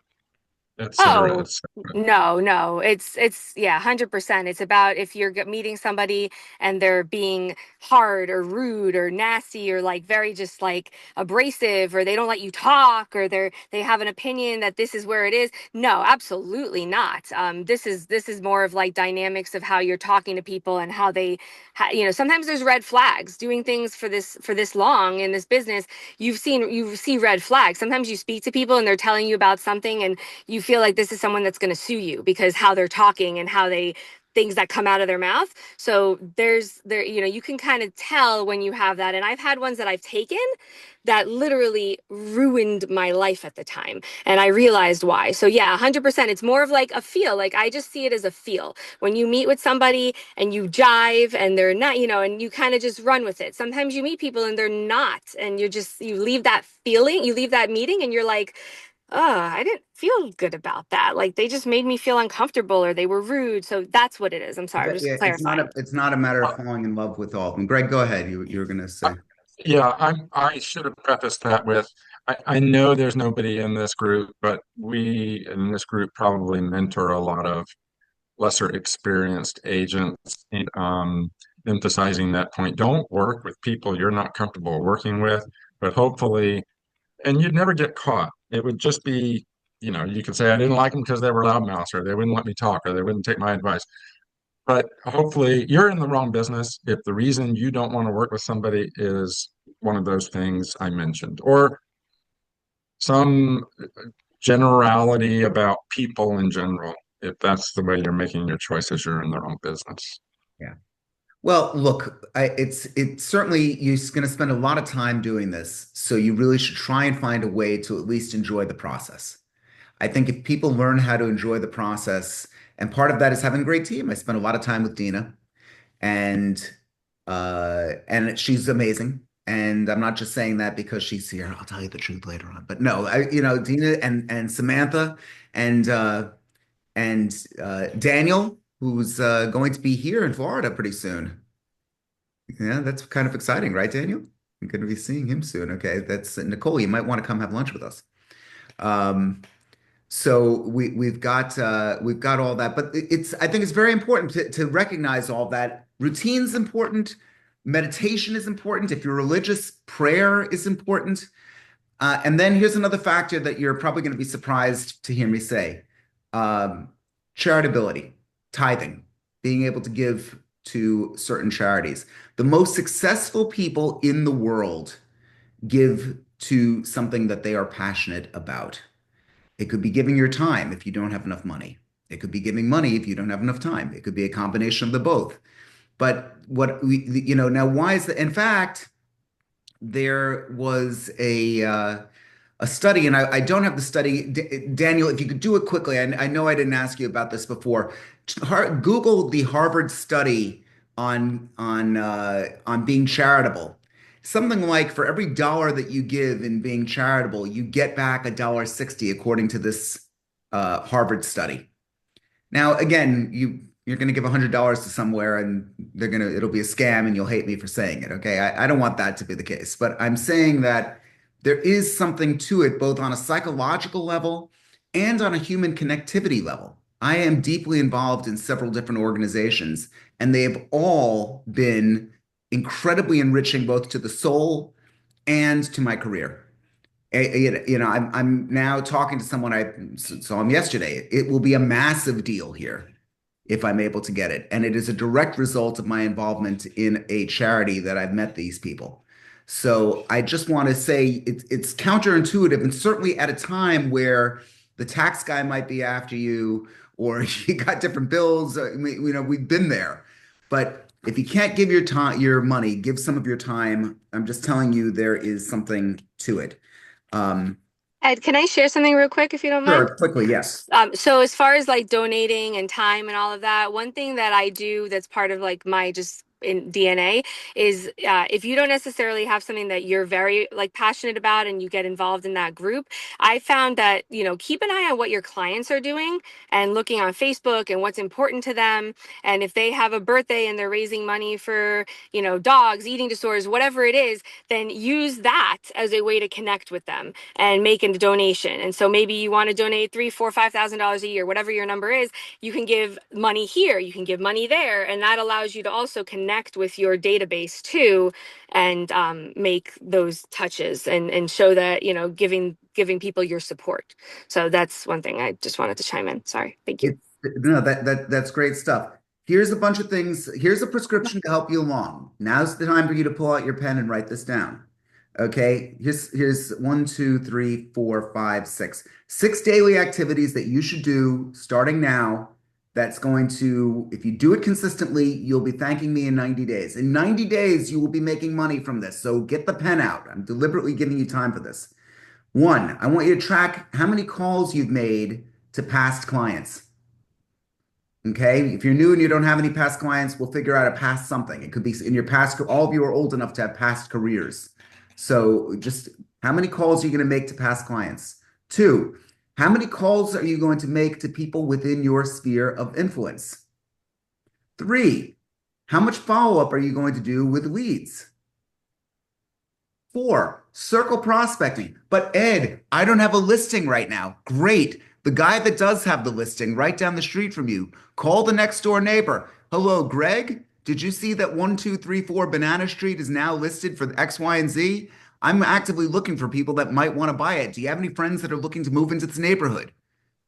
Speaker 3: et cetera, et
Speaker 5: Oh,
Speaker 3: cetera.
Speaker 5: no. It's yeah, 100%. It's about if you're meeting somebody and they're being hard or rude or nasty or like very just like abrasive, or they don't let you talk, or they have an opinion that this is where it is. No, absolutely not. This is more of like dynamics of how you're talking to people and how they sometimes there's red flags doing things for this long in this business. You see red flags. Sometimes you speak to people and they're telling you about something and you feel like this is someone that's going to sue you because how they're talking and how they things that come out of their mouth. So you can kind of tell when you have that. And I've had ones that I've taken that literally ruined my life at the time. And I realized why. So yeah, 100%. It's more of like a feel. Like I just see it as a feel. When you meet with somebody and you jive and they're not, and you kind of just run with it. Sometimes you meet people and they're not, and you leave that feeling, you leave that meeting and you're like, I didn't feel good about that. Like they just made me feel uncomfortable or they were rude. So that's what it is. I'm sorry, I'm just
Speaker 1: Yeah,
Speaker 5: clarifying.
Speaker 1: it's not a matter of falling in love with all of them. Greg, go ahead. You were going to say.
Speaker 3: Yeah, I should have prefaced that with I know there's nobody in this group, but we in this group probably mentor a lot of lesser experienced agents, and emphasizing that point. Don't work with people you're not comfortable working with, but hopefully, and you'd never get caught. It would just be, you could say I didn't like them because they were loudmouths, or they wouldn't let me talk, or they wouldn't take my advice. But hopefully, you're in the wrong business if the reason you don't want to work with somebody is one of those things I mentioned, or some generality about people in general. If that's the way you're making your choices, you're in the wrong business.
Speaker 1: Yeah. Well, look, it's certainly you're going to spend a lot of time doing this, so you really should try and find a way to at least enjoy the process. I think if people learn how to enjoy the process, and part of that is having a great team. I spent a lot of time with Dina, and she's amazing. And I'm not just saying that because she's here. I'll tell you the truth later on. But no, Dina and Samantha and Daniel, who's going to be here in Florida pretty soon. Yeah, that's kind of exciting, right, Daniel? I'm going to be seeing him soon. Okay, that's Nicole. You might want to come have lunch with us. So we've got all that, but I think it's very important to recognize all that. Routine's important, meditation is important. If you're religious, prayer is important. And then here's another factor that you're probably going to be surprised to hear me say. Charitability, tithing, being able to give to certain charities. The most successful people in the world give to something that they are passionate about. It could be giving your time if you don't have enough money. It could be giving money if you don't have enough time. It could be a combination of the both. But now why is that? In fact, there was a study, and I don't have the study. Daniel, if you could do it quickly. I know I didn't ask you about this before. Google the Harvard study on being charitable. Something like for every dollar that you give in being charitable, you get back $1.60, according to this Harvard study. Now, again, you're going to give $100 to somewhere, and it'll be a scam, and you'll hate me for saying it. Okay, I don't want that to be the case, but I'm saying that there is something to it, both on a psychological level and on a human connectivity level. I am deeply involved in several different organizations, and they have all been incredibly enriching both to the soul and to my career. I'm now talking to someone I saw him yesterday. It will be a massive deal here if I'm able to get it, and it is a direct result of my involvement in a charity that I've met these people. So I just want to say it's counterintuitive, and certainly at a time where the tax guy might be after you, or you got different bills. We've been there. But if you can't give your time, your money, give some of your time. I'm just telling you, there is something to it.
Speaker 5: Ed, can I share something real quick if you don't mind?
Speaker 1: Sure, quickly, yes.
Speaker 5: So as far as like donating and time and all of that, one thing that I do that's part of like my just in DNA is if you don't necessarily have something that you're very like passionate about and you get involved in that group, I found that, you know, keep an eye on what your clients are doing and looking on Facebook and what's important to them. And if they have a birthday and they're raising money for, you know, dogs, eating disorders, whatever it is, then use that as a way to connect with them and make a donation. And so maybe you want to donate $3, $4, $5,000 a year, whatever your number is. You can give money here, you can give money there, and that allows you to also connect with your database too, and make those touches and show that, you know, giving people your support. So that's one thing I just wanted to chime in. Sorry, thank you.
Speaker 1: No, that's great stuff. Here's a bunch of things. Here's a prescription to help you along. Now's the time for you to pull out your pen and write this down. Okay, here's 1, 2, 3, 4, 5, 6. 6 daily activities that you should do starting now. That's going to, if you do it consistently, you'll be thanking me in 90 days. In 90 days, you will be making money from this. So get the pen out. I'm deliberately giving you time for this. 1, I want you to track how many calls you've made to past clients. Okay, if you're new and you don't have any past clients, we'll figure out a past something. It could be in your past, all of you are old enough to have past careers. So just how many calls are you going to make to past clients? 2, how many calls are you going to make to people within your sphere of influence? 3, how much follow-up are you going to do with leads? 4, circle prospecting. But Ed, I don't have a listing right now. Great. The guy that does have the listing right down the street from you, call the next door neighbor. Hello, Greg. Did you see that 1234 Banana Street is now listed for X, Y, and Z? I'm actively looking for people that might want to buy it. Do you have any friends that are looking to move into this neighborhood?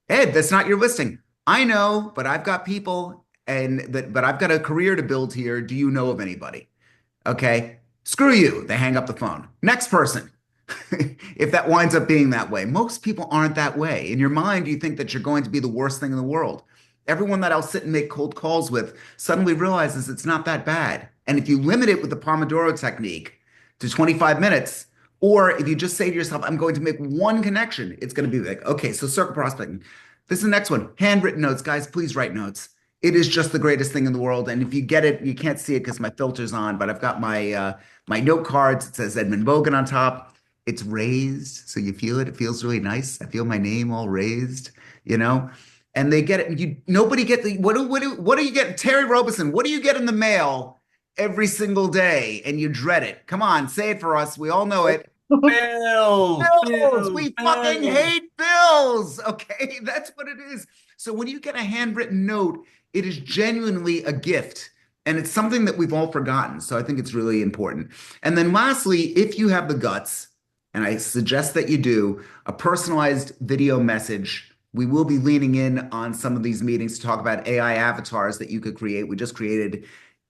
Speaker 1: Ed, that's not your listing. I know, but I've got people but I've got a career to build here. Do you know of anybody? Okay, screw you. They hang up the phone. Next person. If that winds up being that way. Most people aren't that way. In your mind, you think that you're going to be the worst thing in the world. Everyone that I'll sit and make cold calls with suddenly realizes it's not that bad. And if you limit it with the Pomodoro technique to 25 minutes, or if you just say to yourself, I'm going to make one connection, it's going to be like, okay, so circle prospecting. This is the next one. Handwritten notes. Guys, please write notes. It is just the greatest thing in the world. And if you get it, you can't see it because my filter's on, but I've got my my note cards. It says Edmund Bogen on top. It's raised, so you feel it. It feels really nice. I feel my name all raised, you know? And they get it. Nobody get the, what do you get? Terry Robinson, what do you get in the mail every single day? And you dread it. Come on, say it for us. We all know it.
Speaker 7: Bills.
Speaker 1: Bills. We fucking hate bills. Okay, that's what it is. So when you get a handwritten note, it is genuinely a gift. And it's something that we've all forgotten. So I think it's really important. And then lastly, if you have the guts, and I suggest that you do, a personalized video message. We will be leaning in on some of these meetings to talk about AI avatars that you could create. We just created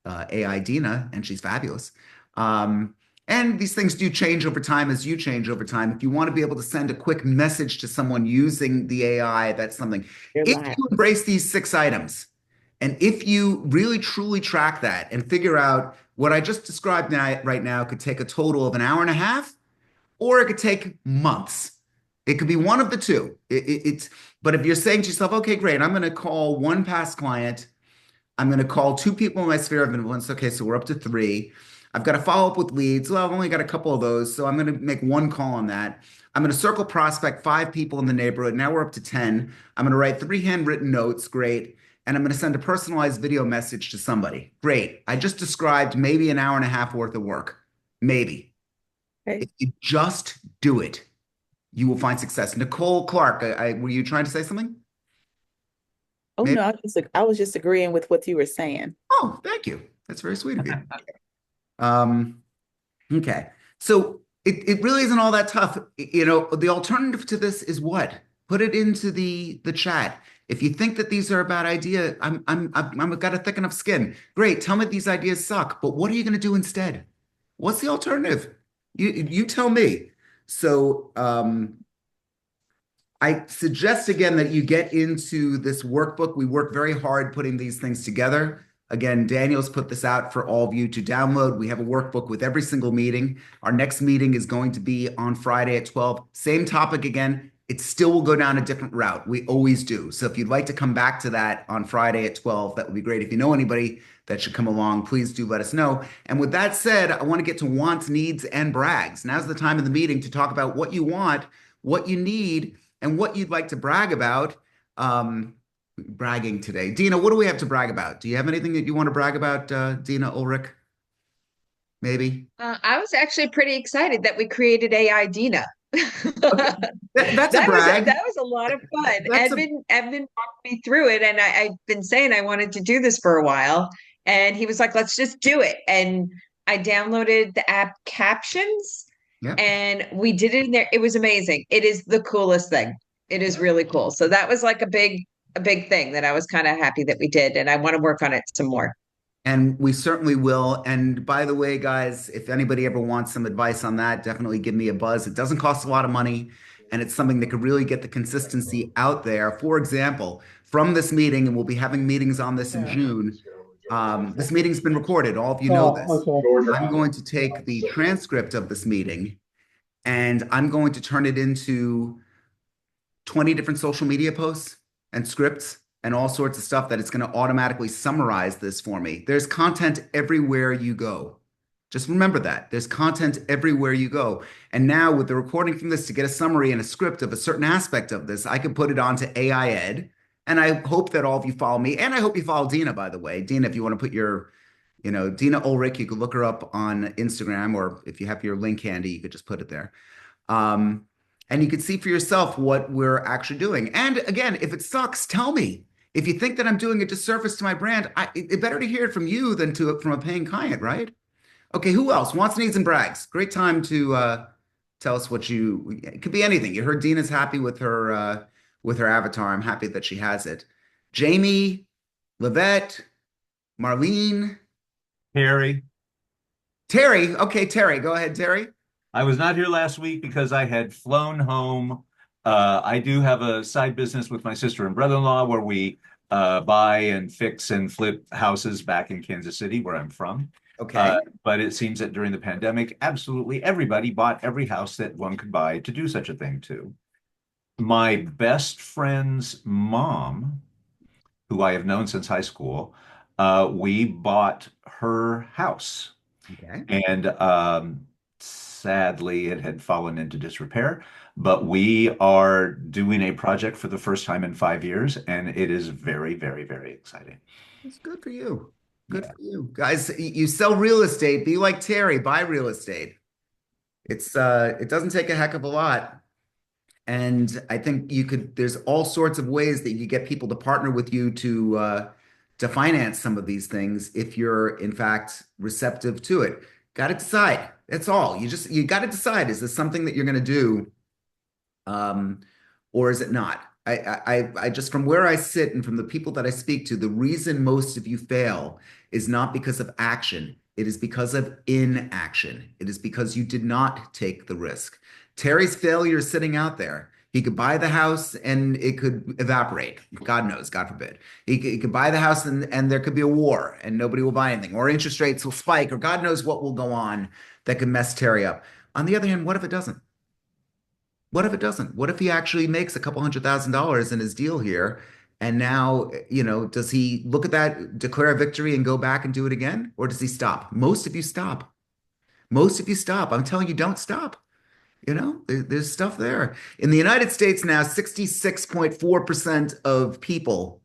Speaker 1: AI Dina, and she's fabulous. And these things do change over time as you change over time. If you want to be able to send a quick message to someone using the AI, that's something. If you embrace these 6 items, and if you really truly track that and figure out what I just described right now could take a total of an hour and a half, or it could take months. It could be one of the two. But if you're saying to yourself, okay, great, I'm going to call one past client. I'm going to call 2 people in my sphere of influence. Okay, so we're up to 3. I've got to follow up with leads. Well, I've only got a couple of those, so I'm going to make 1 call on that. I'm going to circle prospect 5 people in the neighborhood. Now we're up to 10. I'm going to write 3 handwritten notes. Great. And I'm going to send a personalized video message to somebody. Great. I just described maybe an hour and a half worth of work. Maybe.
Speaker 8: Okay.
Speaker 1: If you just do it, you will find success. Nicole Clark, were you trying to say something?
Speaker 8: Oh,
Speaker 1: Maybe?
Speaker 8: no, I was just agreeing with what you were saying.
Speaker 1: Oh, thank you. That's very sweet of you. Okay. So it really isn't all that tough. You know, the alternative to this is what? Put it into the chat. If you think that these are a bad idea, I've got a thick enough skin. Great. Tell me these ideas suck, but what are you going to do instead? What's the alternative? You tell me. So I suggest again that you get into this workbook. We work very hard putting these things together. Again, Daniel's put this out for all of you to download. We have a workbook with every single meeting. Our next meeting is going to be on Friday at 12. Same topic again. it still will go down a different route. We always do. So if you'd like to come back to that on Friday at 12, that would be great. If you know anybody that should come along, please do let us know. And with that said, I want to get to wants, needs, and brags. Now's the time of the meeting to talk about what you want, what you need, and what you'd like to brag about. Bragging today. Dina, what do we have to brag about? Do you have anything that you want to brag about, Dina Ulrich? Maybe?
Speaker 7: I was actually pretty excited that we created AI Dina.
Speaker 1: Okay. That's a brag.
Speaker 7: That was a lot of fun.
Speaker 1: That's
Speaker 7: Edmund walked me through it, and I've been saying I wanted to do this for a while, and he was like, "Let's just do it." And I downloaded the app Captions,
Speaker 1: Yeah.
Speaker 7: and we did it in there. It was amazing. It is the coolest thing. It is really cool. So that was like a big thing that I was kind of happy that we did, and I want to work on it some more.
Speaker 1: And we certainly will. And by the way, guys, if anybody ever wants some advice on that, definitely give me a buzz. It doesn't cost a lot of money, and it's something that could really get the consistency out there. For example, from this meeting, and we'll be having meetings on this in June. This meeting's been recorded. All of you know this. I'm going to take the transcript of this meeting, and I'm going to turn it into 20 different social media posts and scripts and all sorts of stuff that it's going to automatically summarize this for me. There's content everywhere you go. Just remember that. There's content everywhere you go. And now with the recording from this, to get a summary and a script of a certain aspect of this, I can put it onto AI Ed. And I hope that all of you follow me. And I hope you follow Dina, by the way. Dina, if you want to put your, Dina Ulrich, you could look her up on Instagram, or if you have your link handy, you could just put it there. And you can see for yourself what we're actually doing. And again, if it sucks, tell me. If you think that I'm doing a disservice to my brand, it's better to hear it from you than from a paying client, right? Okay, who else? Wants, needs, and brags. Great time to tell us what it could be anything. You heard Dina's happy with her avatar. I'm happy that she has it. Jamie, Livette, Marlene.
Speaker 9: Terry.
Speaker 1: Terry. Okay, Terry. Go ahead, Terry.
Speaker 9: I was not here last week because I had flown home. I do have a side business with my sister and brother-in-law where we buy and fix and flip houses back in Kansas City, where I'm from.
Speaker 1: Okay.
Speaker 9: But it seems that during the pandemic, absolutely everybody bought every house that one could buy to do such a thing to. My best friend's mom, who I have known since high school, we bought her house.
Speaker 1: Okay.
Speaker 9: And sadly, it had fallen into disrepair. But we are doing a project for the first time in 5 years, and it is very, very, very exciting.
Speaker 1: It's good for you. Good for you. Guys, you sell real estate, be like Terry, buy real estate. It doesn't take a heck of a lot. And I think there's all sorts of ways that you get people to partner with you to finance some of these things if you're in fact receptive to it. Got to decide. That's all. You got to decide, is this something that you're going to do? Or is it not? I just, from where I sit and from the people that I speak to, the reason most of you fail is not because of action. It is because of inaction. It is because you did not take the risk. Terry's failure is sitting out there. He could buy the house and it could evaporate. God knows, God forbid. He could buy the house and there could be a war and nobody will buy anything, or interest rates will spike, or God knows what will go on that could mess Terry up. On the other hand, what if it doesn't? What if it doesn't? What if he actually makes a couple $100,000 in his deal here? And now, does he look at that, declare a victory and go back and do it again? Or does he stop? Most of you stop. Most of you stop. I'm telling you, don't stop. There's stuff there. In the United States now, 66.4% of people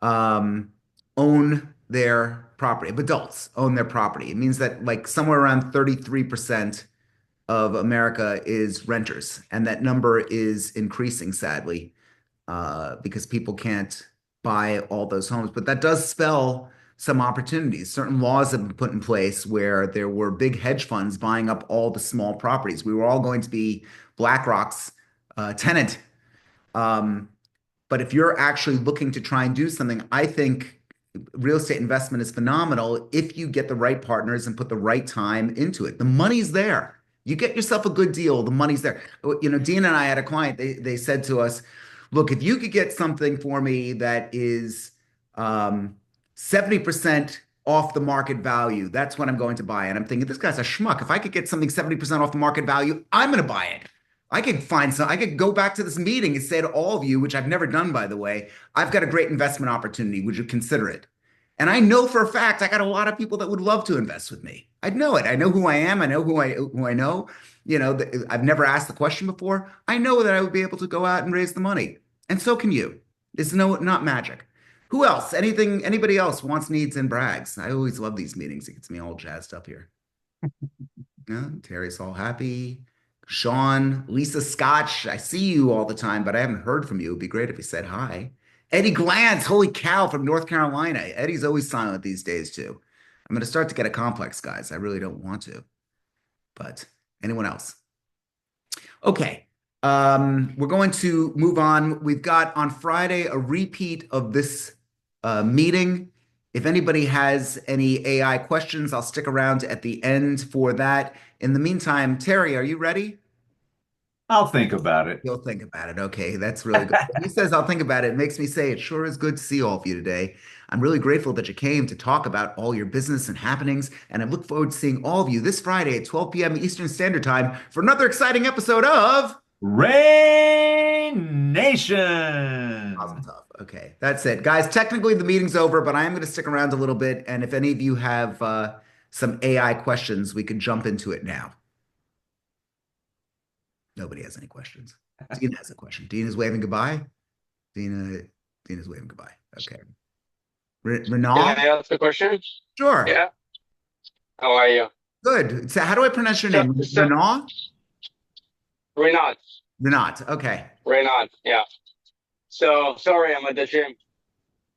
Speaker 1: own their property. Adults own their property. It means that like somewhere around 33% of America is renters, and that number is increasing, sadly, because people can't buy all those homes. But that does spell some opportunities. Certain laws have been put in place where there were big hedge funds buying up all the small properties. We were all going to be BlackRock's tenant. But if you're actually looking to try and do something, I think real estate investment is phenomenal if you get the right partners and put the right time into it. The money's there. You get yourself a good deal, the money's there. Dina and I had a client, they said to us, look, if you could get something for me that is 70% off the market value, that's what I'm going to buy. And I'm thinking, this guy's a schmuck. If I could get something 70% off the market value, I'm going to buy it. I could find some, I could go back to this meeting and say to all of you, which I've never done, by the way, I've got a great investment opportunity. Would you consider it? And I know for a fact I got a lot of people that would love to invest with me. I'd know it. I know who I am. I know who I know. I've never asked the question before. I know that I would be able to go out and raise the money. And so can you. It's not magic. Who else? Anybody else wants, needs, and brags? I always love these meetings. It gets me all jazzed up here. Yeah, Terry's all happy. Sean, Lisa Scotch, I see you all the time, but I haven't heard from you. It'd be great if you said hi. Eddie Glantz, holy cow, from North Carolina. Eddie's always silent these days, too. I'm going to start to get a complex, guys. I really don't want to. But anyone else? Okay. We're going to move on. We've got on Friday a repeat of this meeting. If anybody has any AI questions, I'll stick around at the end for that. In the meantime, Terry, are you ready?
Speaker 9: I'll think about it.
Speaker 1: You'll think about it. Okay, that's really good. When he says I'll think about it, it makes me say it sure is good to see all of you today. I'm really grateful that you came to talk about all your business and happenings, and I look forward to seeing all of you this Friday at 12 p.m. Eastern Standard Time for another exciting episode of
Speaker 9: Rain Nation.
Speaker 1: Awesome stuff. Okay, that's it. Guys, technically the meeting's over, but I am going to stick around a little bit, and if any of you have some AI questions, we could jump into it now. Nobody has any questions. Dina has a question. Dina's waving goodbye. Dina's waving goodbye. Okay. Renaud?
Speaker 10: Can I ask a question?
Speaker 1: Sure.
Speaker 10: Yeah. How are you?
Speaker 1: Good. So how do I pronounce your name? Renaud?
Speaker 10: Renat.
Speaker 1: Renat. Okay.
Speaker 10: Renat. Yeah. So sorry, I'm at the gym.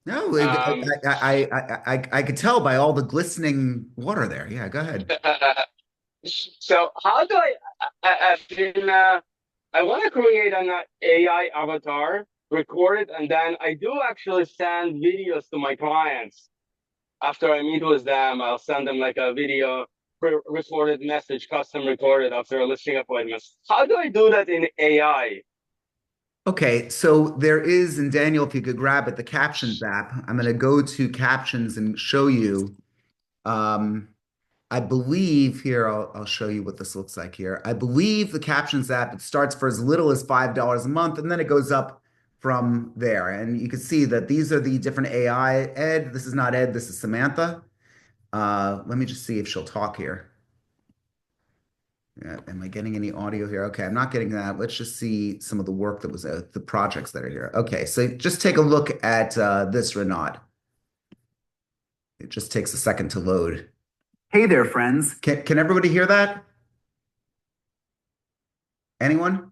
Speaker 1: No, I could tell by all the glistening water there. Yeah, go ahead.
Speaker 10: So how do I want to create an AI avatar, record it, and then I do actually send videos to my clients. After I meet with them, I'll send them like a video recorded message, custom recorded after a listing appointment. How do I do that in AI?
Speaker 1: Okay, so there is, and Daniel, if you could grab it, the Captions app. I'm going to go to Captions and show you. I believe here, I'll show you what this looks like here. I believe the Captions app, it starts for as little as $5 a month, and then it goes up from there. And you can see that these are the different AI. Ed, this is not Ed, this is Samantha. Let me just see if she'll talk here. Yeah, am I getting any audio here? Okay, I'm not getting that. Let's just see some of the work that was the projects that are here. Okay, so just take a look at this, Renaud. It just takes a second to load. Hey there, friends. Can everybody hear that? Anyone?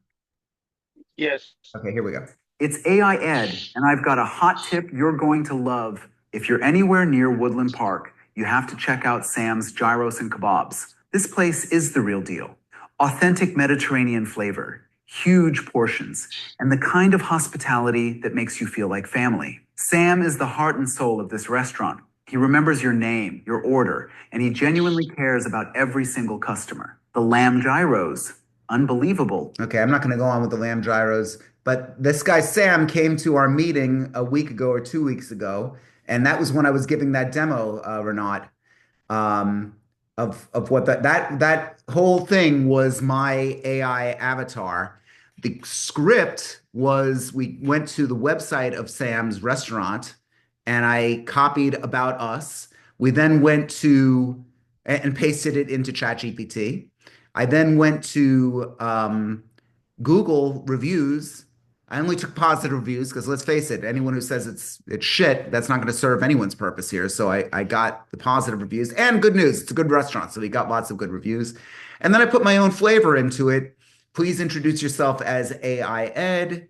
Speaker 10: Yes.
Speaker 1: Okay, here we go. It's AI Ed, and I've got a hot tip you're going to love. If you're anywhere near Woodland Park, you have to check out Sam's Gyros and Kebabs. This place is the real deal. Authentic Mediterranean flavor, huge portions, and the kind of hospitality that makes you feel like family. Sam is the heart and soul of this restaurant. He remembers your name, your order, and he genuinely cares about every single customer. The lamb gyros, unbelievable. Okay, I'm not going to go on with the lamb gyros, but this guy Sam came to our meeting a week ago or 2 weeks ago, and that was when I was giving that demo, Renaud, of what that whole thing was my AI avatar. The script was we went to the website of Sam's restaurant, and I copied about us. We then went to and pasted it into ChatGPT. I then went to Google reviews. I only took positive reviews because let's face it, anyone who says it's shit, that's not going to serve anyone's purpose here. So I got the positive reviews and good news. It's a good restaurant, so we got lots of good reviews. And then I put my own flavor into it. Please introduce yourself as AI Ed.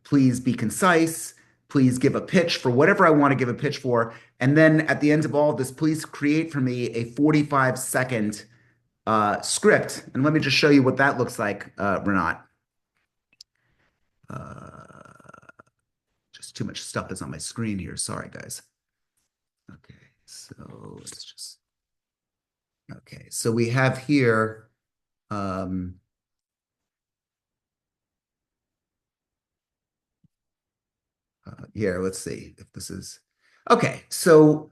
Speaker 1: Please be concise. Please give a pitch for whatever I want to give a pitch for. And then at the end of all of this, please create for me a 45-second script. And let me just show you what that looks like, Renat. Just too much stuff is on my screen here. Sorry, guys. Okay, so let's just. Okay, so we have here. Here, let's see if this is. Okay, so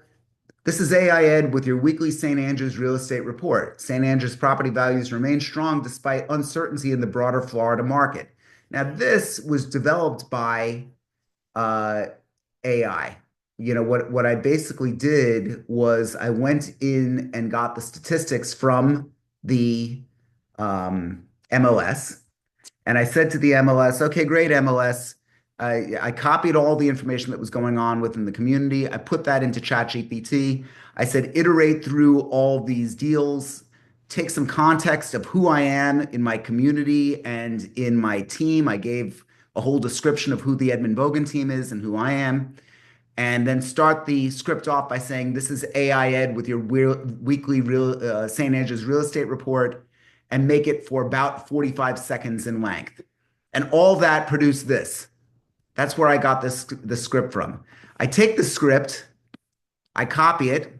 Speaker 1: This is AI Ed with your weekly St. Andrews real estate report. St. Andrews property values remain strong despite uncertainty in the broader Florida market. Now, this was developed by AI. You know, what I basically did was I went in and got the statistics from the MLS. And I said to the MLS, okay, great, MLS. I copied all the information that was going on within the community. I put that into ChatGPT. I said, iterate through all these deals, take some context of who I am in my community and in my team. I gave a whole description of who the Edmund Bogen team is and who I am. And then start the script off by saying, this is AI Ed with your weekly St. Andrews real estate report, and make it for about 45 seconds in length. And all that produced this. That's where I got the script from. I take the script, I copy it,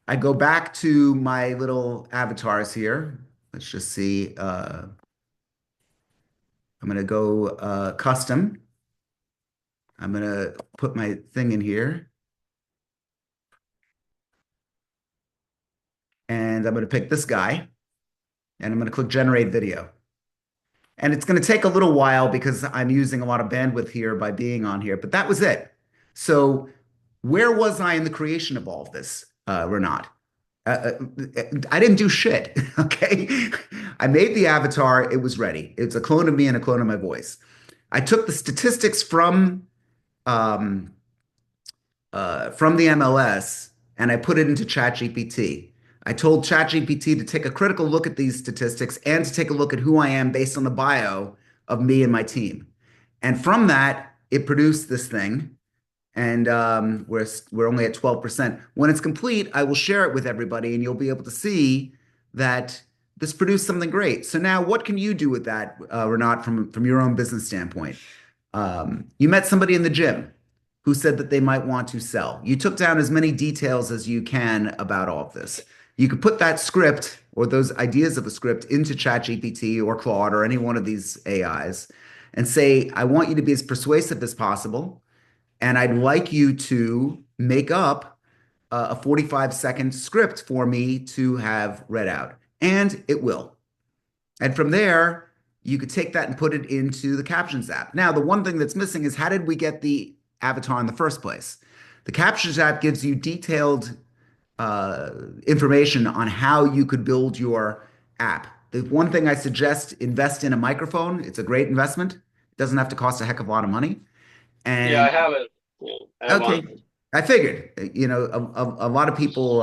Speaker 1: I go back to my little avatars here. Let's just see. I'm going to go custom. I'm going to put my thing in here. And I'm going to pick this guy. And I'm going to click generate video. And it's going to take a little while because I'm using a lot of bandwidth here by being on here, but that was it. So where was I in the creation of all of this, Renat? I didn't do shit, okay? I made the avatar, it was ready. It's a clone of me and a clone of my voice. I took the statistics from the MLS and I put it into ChatGPT. I told ChatGPT to take a critical look at these statistics and to take a look at who I am based on the bio of me and my team. And from that, it produced this thing. And we're only at 12%. When it's complete, I will share it with everybody and you'll be able to see that this produced something great. So now what can you do with that, Renat, from your own business standpoint? You met somebody in the gym who said that they might want to sell. You took down as many details as you can about all of this. You could put that script or those ideas of a script into ChatGPT or Claude or any one of these AIs and say, I want you to be as persuasive as possible. And I'd like you to make up a 45-second script for me to have read out. And it will. And from there, you could take that and put it into the Captions app. Now, the one thing that's missing is how did we get the avatar in the first place? The Captions app gives you detailed information on how you could build your app. The one thing I suggest, invest in a microphone. It's a great investment. It doesn't have to cost a heck of a lot of money. And
Speaker 10: Yeah, I have it. Yeah, I have
Speaker 1: okay,
Speaker 10: one.
Speaker 1: I figured, you know, a lot of people,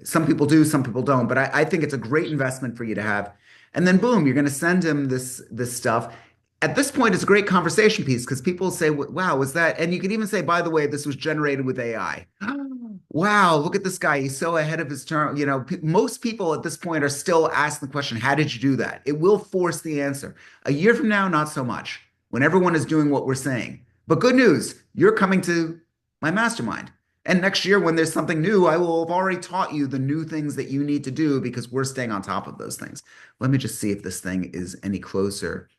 Speaker 1: some people do, some people don't, but I think it's a great investment for you to have. And then boom, you're going to send him this stuff. At this point, it's a great conversation piece because people say, wow, was that? And you can even say, by the way, this was generated with AI. Wow, look at this guy. He's so ahead of his turn. You know, most people at this point are still asking the question, how did you do that? It will force the answer. A year from now, not so much, when everyone is doing what we're saying. But good news, you're coming to my mastermind. And next year, when there's something new, I will have already taught you the new things that you need to do because we're staying on top of those things. Let me just see if this thing is any closer.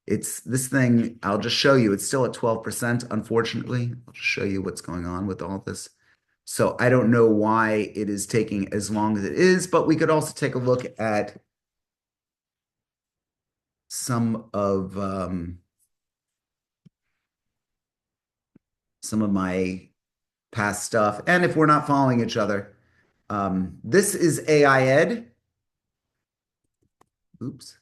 Speaker 1: It's this thing, I'll just show you. It's still at 12%, unfortunately. I'll just show you what's going on with all this. So I don't know why it is taking as long as it is, but we could also take a look at some of my past stuff. And if we're not following each other, this is AI Ed. Oops.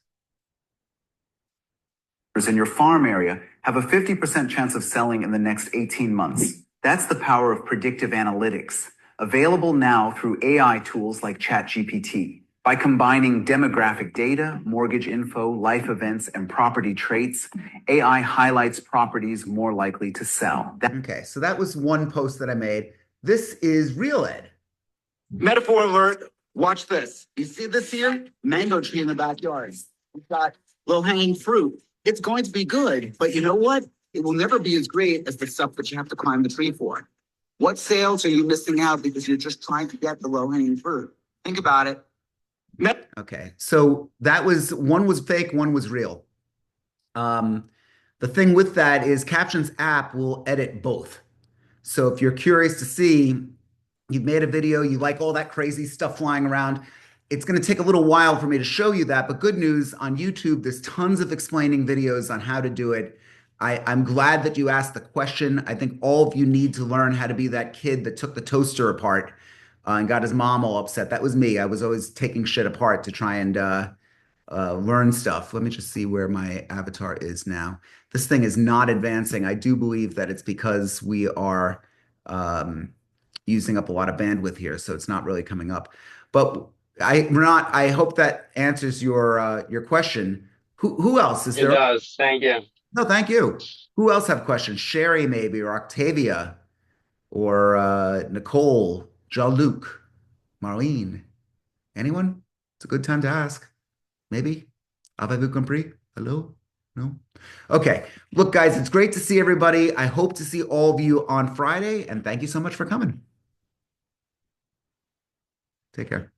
Speaker 11: In your farm area have a 50% chance of selling in the next 18 months. That's the power of predictive analytics, available now through AI tools like ChatGPT. By combining demographic data, mortgage info, life events, and property traits, AI highlights properties more likely to sell.
Speaker 1: Okay, so that was one post that I made. This is Real Ed.
Speaker 12: Metaphor alert. Watch this. You see this here? Mango tree in the backyard. We've got low-hanging fruit. It's going to be good, but you know what? It will never be as great as the stuff that you have to climb the tree for. What sales are you missing out because you're just trying to get the low-hanging fruit? Think about it.
Speaker 1: Okay, so that was, one was fake, one was real. The thing with that is Captions app will edit both. So if you're curious to see, you've made a video, you like all that crazy stuff flying around, it's going to take a little while for me to show you that. But good news, on YouTube, there's tons of explaining videos on how to do it. I'm glad that you asked the question. I think all of you need to learn how to be that kid that took the toaster apart and got his mom all upset. That was me. I was always taking shit apart to try and learn stuff. Let me just see where my avatar is now. This thing is not advancing. I do believe that it's because we are using up a lot of bandwidth here, so it's not really coming up. But Renat, I hope that answers your question. Who else is
Speaker 10: It
Speaker 1: there?
Speaker 10: does. Thank you.
Speaker 1: No, thank you. Who else have questions? Sherry, maybe, or Octavia, or Nicole, Jean-Luc, Marlene. Anyone? It's a good time to ask. Maybe. Avez-vous compris? Hello? No? Okay. Look, guys, it's great to see everybody. I hope to see all of you on Friday, and thank you so much for coming. Take care.